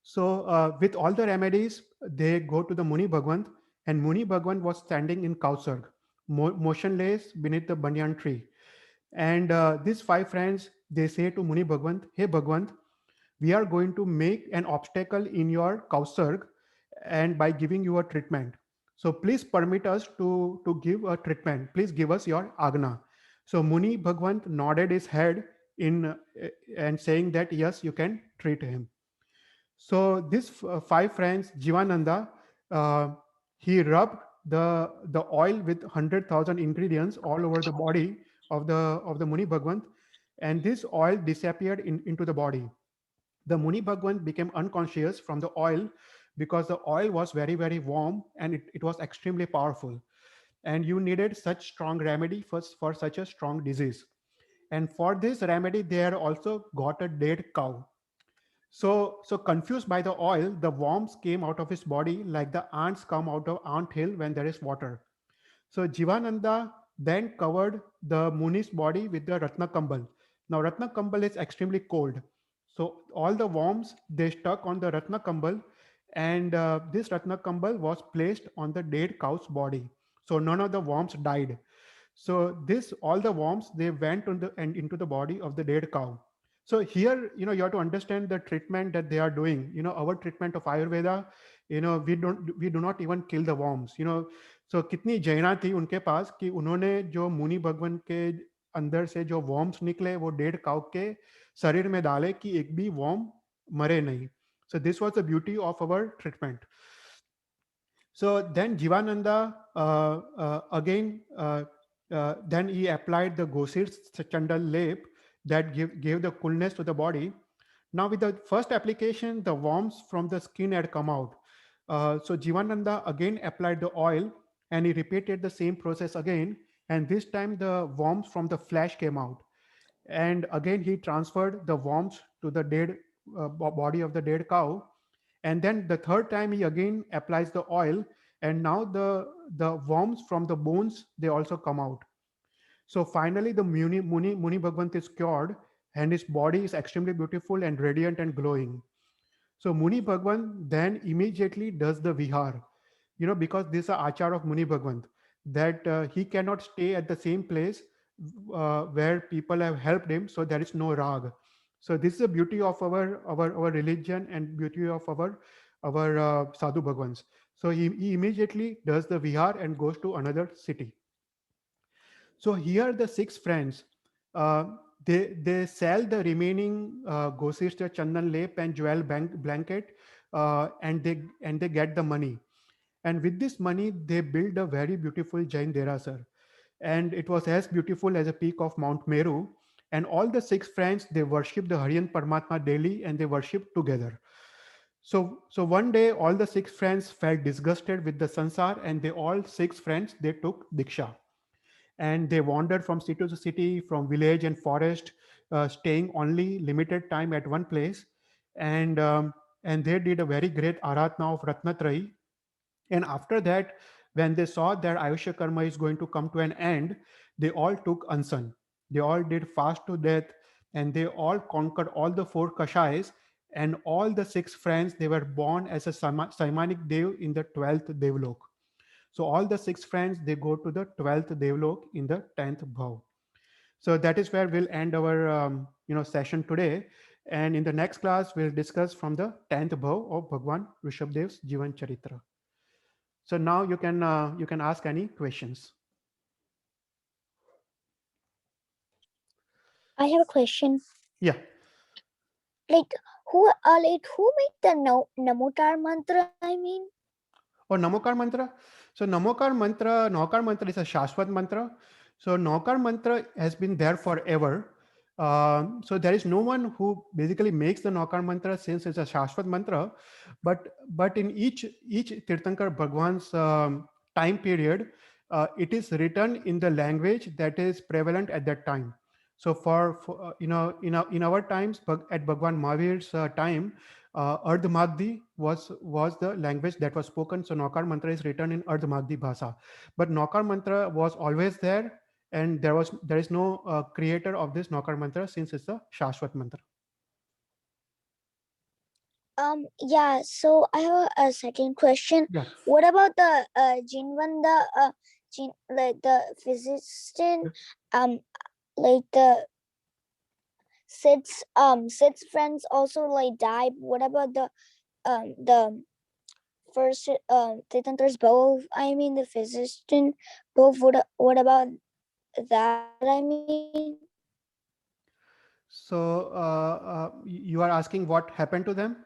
So with all the remedies, they go to the Muni Bhagwant, and Muni Bhagwant was standing in Kausarg, motionless beneath the banyan tree. And these five friends, they say to Muni Bhagwant, "Hey Bhagwant, we are going to make an obstacle in your Kausarg, and by giving you a treatment. So please permit us to give a treatment. Please give us your Agna." So Muni Bhagwant nodded his head in and saying that yes, you can treat him. So these five friends, Jivananda, uh, he rubbed the oil with 100,000 ingredients all over the body of the Muni Bhagwant, and this oil disappeared into the body. The Muni Bhagwan became unconscious from the oil because the oil was very, very warm, and it was extremely powerful. And you needed such strong remedy for such a strong disease. And for this remedy, they had also got a dead cow. So confused by the oil, the worms came out of his body like the ants come out of ant hill when there is water. So Jivananda then covered the Muni's body with the Ratna Kambal. Now Ratna Kambal is extremely cold. So all the worms, they stuck on the Ratna Kambal, and this Ratna Kambal was placed on the dead cow's body. So none of the worms died. So this all the worms, they went into the body of the dead cow. So here, you have to understand the treatment that they are doing. Our treatment of Ayurveda, we do not even kill the worms. So कितनी जयना थी उनके पास कि उन्होंने जो मुनि भगवान के अंदर से जो worms निकले वो डेड काउ के शरीर में डाले कि एक भी worm मरे नहीं. So this was the beauty of our treatment. So then Jivananda again, then he applied the Gosir Chandal Lep that gave the coolness to the body. Now with the first application, the worms from the skin had come out. So Jivananda again applied the oil, and he repeated the same process again. And this time the worms from the flesh came out. And again, he transferred the worms to the dead body of the dead cow. And then the third time he again applies the oil, and now the worms from the bones, they also come out. So finally, the Muni Bhagwant is cured, and his body is extremely beautiful and radiant and glowing. So Muni Bhagwan then immediately does the vihar, because this is a achar of Muni Bhagwant, that he cannot stay at the same place where people have helped him, so there is no rag. So this is the beauty of our religion and beauty of our sadhu bhagwans. So he immediately does the vihar and goes to another city. So here the six friends, uh, they sell the remaining Gosishta Chandan Lep and jewel blanket, and they get the money. And with this money, they build a very beautiful Jain Derasar, and it was as beautiful as a peak of Mount Meru. And all the six friends, they worship the Hariyan Paramatma daily, and they worship together. So one day, all the six friends felt disgusted with the sansar, and they all six friends, they took diksha, and they wandered from city to city, from village and forest, staying only limited time at one place. And um, and they did a very great aratna of Ratnatrayi. And after that, when they saw that Ayushya Karma is going to come to an end, they all took Ansan. They all did fast to death, and they all conquered all the four Kashais. And all the six friends, they were born as a Saimanic Dev in the 12th Devlok. So all the six friends, they go to the 12th Devlok in the 10th Bhav. So that is where we'll end our session today. And in the next class, we'll discuss from the 10th Bhav of Bhagwan Rishabdev's Jivan Charitra. So now you can ask any questions. I have a question. Yeah. Who made the Namotar mantra? I mean, Or Namokar mantra. So Naukar mantra is a Shashwat mantra. So Naukar mantra has been there forever. So there is no one who basically makes the Naukar mantra, since it's a Shashwat mantra. But in each Tirthankar Bhagwan's time period, it is written in the language that is prevalent at that time. So in our times, at Bhagwan Mahavir's time, Ardh Magdi was the language that was spoken. So Naukar mantra is written in Ardh Magdi Bhasa. But Naukar mantra was always there, and there is no creator of this Naukar mantra, since it's a Shashwat mantra. yeah. So I have a second question. Yeah. What about the Jinvanda, like the physician, like the Sid's friends also like died. What about the first Tirthankar's both? I mean the physician both. What about that? I mean. So you are asking what happened to them?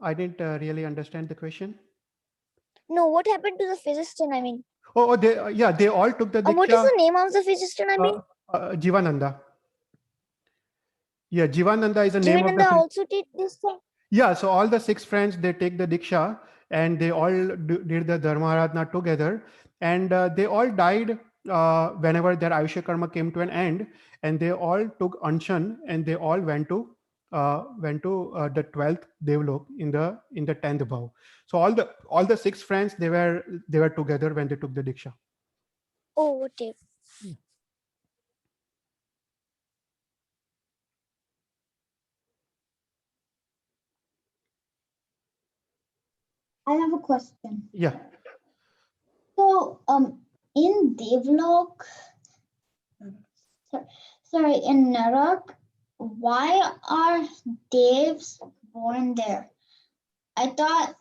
I didn't really understand the question. No, what happened to the physician? I mean. Oh, they all took the Diksha. What is the name of the physician? I mean. Jivananda. Yeah, Jivananda is the name of the. Jivananda also did this thing. Yeah, so all the six friends, they take the Diksha, and they all did the Dharmaradhana together, and they all died whenever their Ayushya Karma came to an end, and they all took Anshan, and they all went to the 12th Devlok in the 10th Bhav. So all the six friends, they were together when they took the Diksha. Oh, okay. I have a question. Yeah. So, in Devlok, sorry, in Narak, why are devs born there? I thought,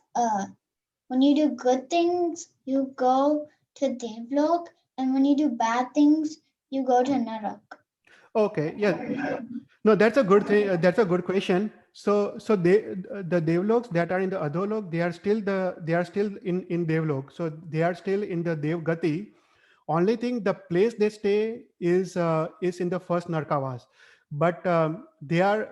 when you do good things, you go to Devlok, and when you do bad things, you go to Narak. Okay. Yeah. No, that's a good thing. That's a good question. So the Devloks that are in the Adholok, they are still in Devlok. So they are still in the Devgati. Only thing, the place they stay is in the first Narkavas, but they are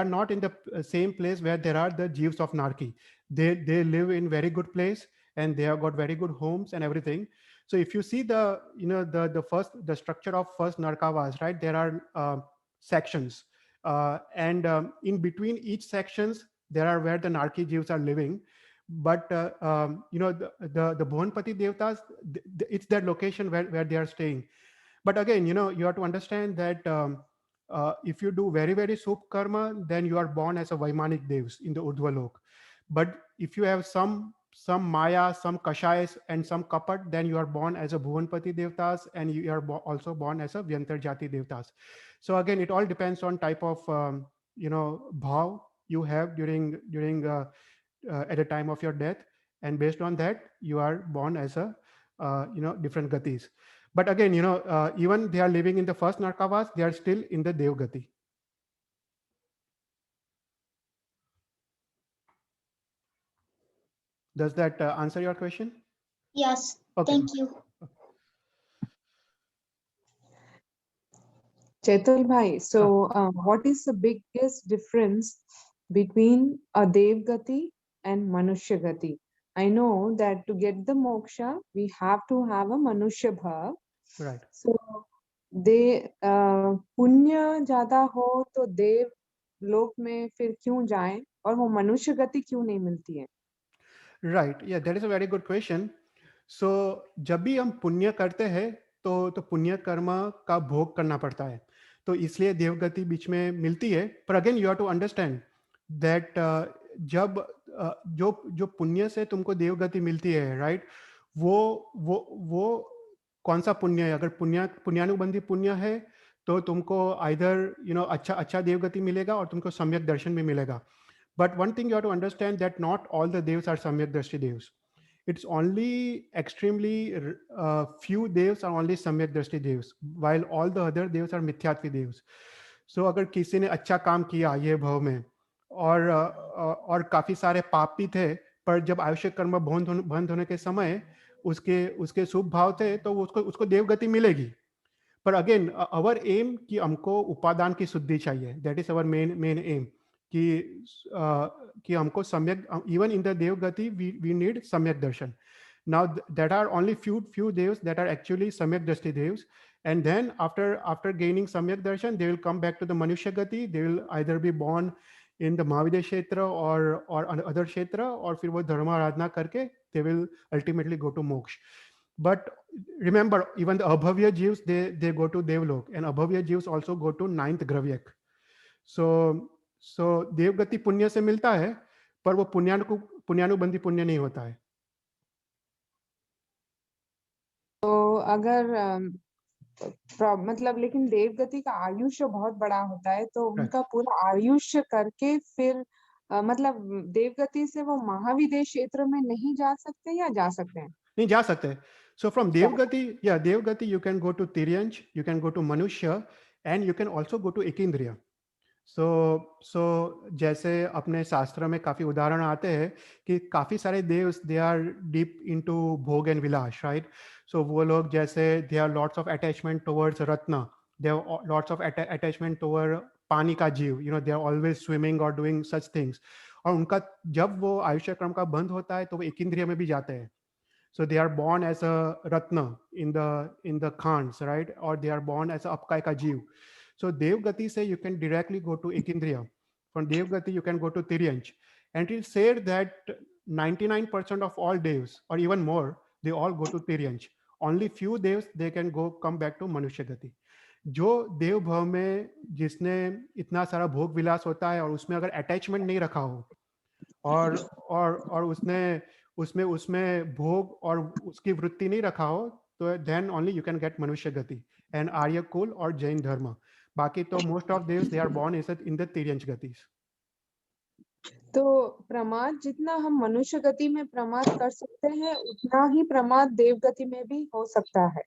not in the same place where there are the Jeeves of Narki. They live in very good place, and they have got very good homes and everything. So if you see the, you know, the structure of first Narkavas, right, there are sections, and in between each sections there are where the Narki Jeeves are living. But you know, the Bhuvanpati Devtas, it's that location where they are staying. But again, you know, you have to understand that if you do very very sup karma, then you are born as a Vaimanik Devs in the Urdhva Lok. But if you have some Maya, some Kashayas, and some Kapat, then you are born as a Bhuvanpati Devtas, and you are also born as a Vyantar Jati Devtas. So again, it all depends on type of you know, bhav you have during at the time of your death, and based on that you are born as a you know, different gatis. But again, you know, even they are living in the first Narkavas, they are still in the Devgati. Does that answer your question? Yes, Okay. thank you. Chetal Bhai, so what is the biggest difference between a Devgati and Manushya Gati? I know that to get the moksha, we have to have a Manushya Bhav. Right. So they पुण्य ज्यादा हो तो देव लोक में फिर क्यों जाएं और वो मनुष्य गति क्यों नहीं मिलती है? Right. Yeah, that is a very good question. So जब भी हम पुण्य करते हैं तो पुण्य कर्म का भोग करना पड़ता है, तो इसलिए देवगति बीच में मिलती है. पर again you have to understand that जब जो जो पुण्य से तुमको देवगति मिलती है, राइट, वो कौन सा पुण्य है? अगर पुण्यानुबंधी पुण्य है तो तुमको आइदर यू नो अच्छा देवगति मिलेगा और तुमको सम्यक दर्शन भी मिलेगा. But one thing you have to understand that not all the devs are Samyak Drashti devs. It's only extremely few devs are only Samyak Drashti devs, while all the other devs are Mithyatvi devs. So अगर किसी ने अच्छा काम किया ये भव में और काफी सारे पाप भी थे, पर जब आयुष्य कर्म बंद होने के समय उसके शुभ भाव थे, तो उसको देवगति मिलेगी. पर अगेन अवर एम कि हमको उपादान की शुद्धि चाहिए. That is our main aim कि हमको सम्यक, इवन इन द देवगति वी नीड सम्यक दर्शन. Now that are only few devs that are actually Samyak Drashti devs, and then after gaining Samyak Darshan, they will come back to the Manushya Gati. They will either be born in the Mahavidya Kshetra or other Kshetra, or फिर वो धर्म आराधना करके they will ultimately go to moksha. But remember, even the Abhavya Jeeves, they go to Devlok, and Abhavya Jeeves also go to 9th Gravyak. So देवगति पुण्य से मिलता है, पर वो पुण्यानुबंधी पुण्य नहीं होता है. तो अगर मतलब लेकिन देवगति का आयुष्य बहुत बड़ा होता है, तो उनका पूरा आयुष्य करके फिर मतलब देवगति से वो महाविदेश क्षेत्र में नहीं जा सकते या जा सकते हैं? नहीं जा सकते. So from Devgati, yeah, Devgati you can go to Tiryansh, you can go to Manushya, and you can also go to Ekindriya. So जैसे अपने शास्त्र में काफी उदाहरण आते हैं कि काफी सारे देव्स they are deep into bhog and vilas, right. So वो लोग जैसे they are lots of attachment towards ratna, they are lots of attachment toward पानी का जीव, you know, they are always swimming और डूइंग सच थिंग्स. और उनका जब वो आयुष्य क्रम का बंद होता है तो वो एकिंद्रिय में भी जाते हैं. So they are born as a ratna in the khans, right? Or they are born as a apkai ka jeev. So Devgati say you can directly go to Ekindriya. From Devgati you can go to Tiryansh. And it is said that 99% of all devs, or even more, they all go to Tiryansh. Only few devs they can come back to Manushya Gati. जो देव भव में जिसने इतना सारा भोग विलास होता है और उसमें अगर अटैचमेंट नहीं रखा हो और उसमें भोग और उसकी वृत्ति नहीं रखा हो, तो then only you can get manushya gati and आर्य कुल और जैन धर्म. बाकी तो मोस्ट ऑफ देव्स they are born in the तिर्यंश गति. तो प्रमाद जितना हम मनुष्य गति में प्रमाद कर सकते हैं, उतना ही प्रमाद देवगति में भी हो सकता है.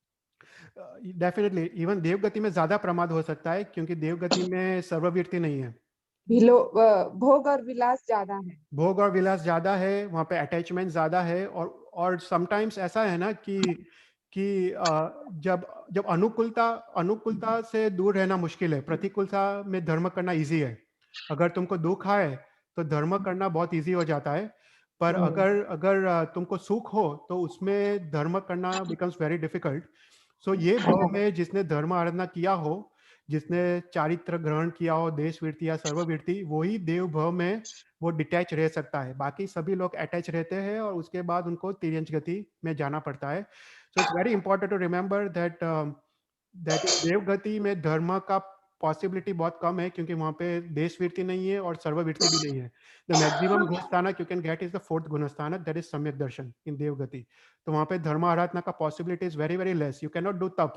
डेफिनेटली इवन देवगति में ज्यादा प्रमाद हो सकता है, क्योंकि देवगति में सर्ववीर्ति नहीं है, भोग और विलास ज्यादा है. भोग और विलास ज्यादा है, वहां पे अटैचमेंट ज्यादा है. और समटाइम्स ऐसा है ना कि जब अनुकूलता से दूर रहना मुश्किल है, प्रतिकूलता में धर्म करना इजी है. अगर तुमको दुख आए तो धर्म करना बहुत इजी हो जाता है. पर अगर अगर तुमको सुख हो तो उसमें धर्म करना becomes very difficult. So ये भाव में जिसने धर्म आराधना किया हो, जिसने चारित्र ग्रहण किया हो, देश वृत्ति या सर्ववृत्ति, वही देव भाव में वो डिटैच रह सकता है. बाकी सभी लोग अटैच रहते हैं और उसके बाद उनको तिर्यंच गति में जाना पड़ता है. So it's very important to remember that देव गति में धर्म का पॉसिबिलिटी बहुत कम है, क्योंकि वहाँ पे देश वृत्ति नहीं है और सर्ववृत्ति भी नहीं है. द मैक्सिमम गुणस्थानक you can get is the fourth गुणस्थानक, दैट इज सम्यक दर्शन इन देवगति. तो वहाँ पे धर्म आराधना का possibility is very very less. You can not do tap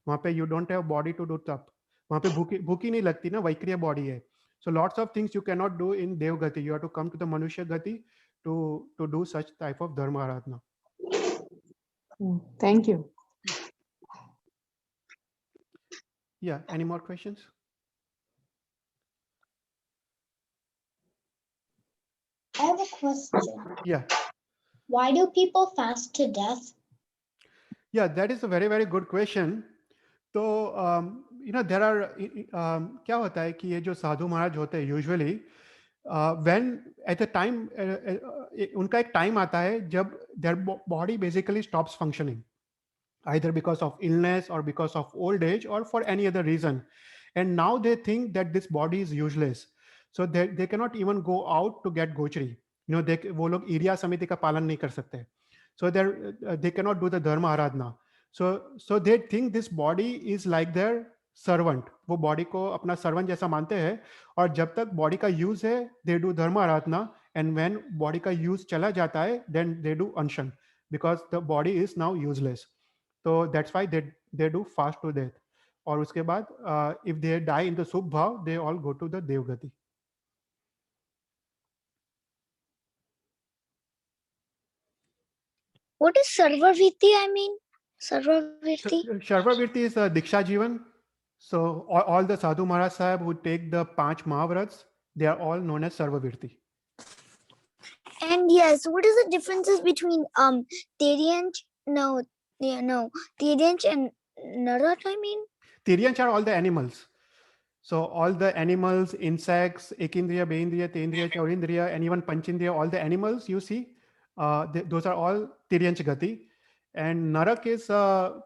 वहाँ पे. You don't have body to do tap. वहाँ पे भूखी नहीं लगती ना, वैक्रिय बॉडी है. So lots of things you can not do in देवगति. You have to come to the मनुष्य गति to do such type of dharma aradhana. Thank you. Yeah, any more questions? I have a question. Yeah. Why do people fast to death? Yeah, that is a very very good question. तो there are क्या होता है कि ये जो साधु महाराज होते हैं usually when at the time उनका एक टाइम आता है जब their body basically stops functioning, either because of illness or because of old age or for any other reason, and now they think that this body is useless, so they cannot even go out to get gochari. वो लोग ईरिया समिति का पालन नहीं कर सकते. So they cannot do the dharma aradhana. So they think this body is like their servant. वो body को अपना servant जैसा मानते हैं, और जब तक body का use है they do dharma aradhana, and when body का use चला जाता है then they do anshan, because the body is now useless. So that's why they do fast to death. और उसके बाद if they die in the subh bhav, they all go to the devgati. What is Sarvavriti? I mean, Sarvavriti. Sarvavriti is Diksha Jivan. So all the Sadhu Maharaj Sahib who take the 5 Mahavrats, they are all known as Sarvavirti. And yes, what is the differences between Tiryanch? No, Tiryanch and Narat, I mean? Tiryanch are all the animals. So all the animals, insects, Ekindriya, Beindriya, Tendriya, Chaurindriya, and even Panchindriya, all the animals you see, those are all Tiryanch Gati. And Narak is all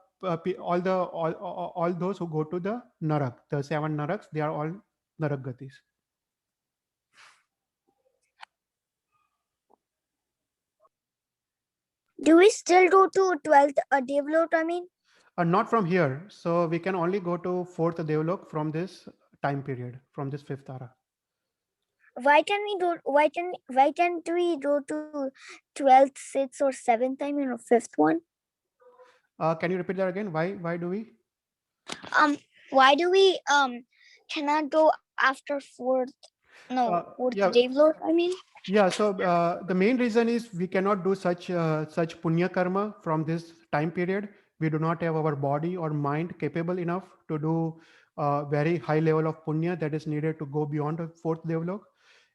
those who go to the Narak, the 7 Naraks, they are all Narak Gatis. Do we still go to 12th Devlok, I mean? Not from here. So we can only go to 4th Devlok from this time period, from this 5th Ara. Why can't we go to 12th, 6th, or 7th, I mean, or 5th one? Can you repeat that again? Why do we? Why do we cannot go after 4th? No, 4th Devlok, I mean? Yeah, so the main reason is we cannot do such punya karma from this time period. We do not have our body or mind capable enough to do very high level of punya that is needed to go beyond the 4th devlok,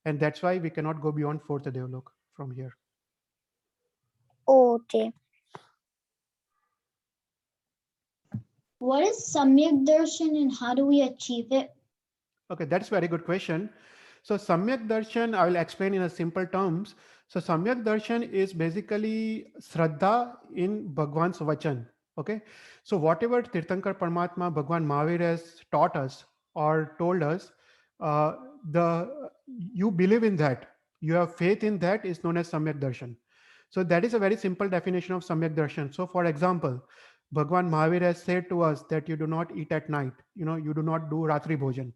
and that's why we cannot go beyond 4th devlok from here. Okay. What is Samyak Darshan and how do we achieve it? Okay, that's a very good question. So Samyak Darshan, I will explain in a simple terms. So Samyak Darshan is basically Shraddha in Bhagwan's Vachan. Okay, so whatever Tirthankar Paramatma, Bhagwan Mahavir has taught us or told us, you believe in that, you have faith in that is known as Samyak Darshan. So that is a very simple definition of Samyak Darshan. So for example, Bhagwan Mahavir has said to us that you do not eat at night, you do not do Ratri Bhojan.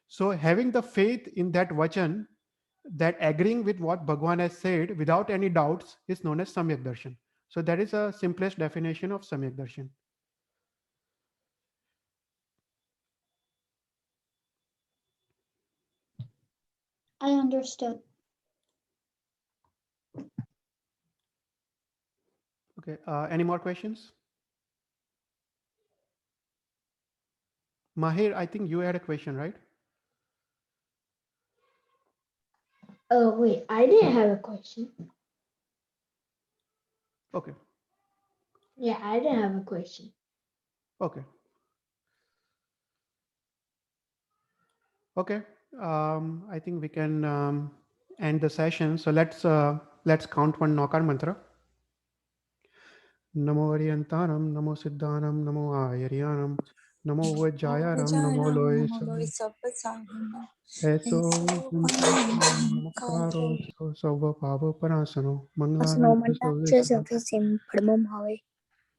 So having the faith in that vachan, that agreeing with what Bhagwan has said without any doubts is known as Samyak Darshan. So that is a simplest definition of Samyak Darshan. I understood. Okay, any more questions? Mahir, I think you had a question, right? Oh, wait, I didn't have a question. Okay. Yeah, I didn't have a question. Okay. Okay, I think we can end the session. So let's let's count one Naukar mantra. Namo Ariyantaram, Namo Siddhanam, Namo Ayaryanam, Namo Vajayaram, Namo Loisam. Eso Mukaro Sova Pava Parasano, Mangalam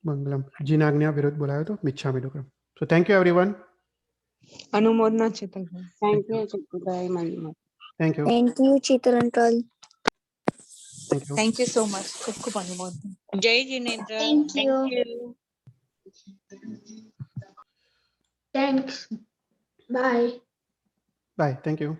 Mangalam. Jinagnya Virud Bolayo to Michhami Dukram. So thank you everyone. Anumodna Chetal. Thank you. Thank you. Thank you, Chetal uncle. Thank you. Thank you so much. खूप खूप अनुमोदन. Jai Jinendra. Thank you. Thanks. Bye. Bye. Thank you.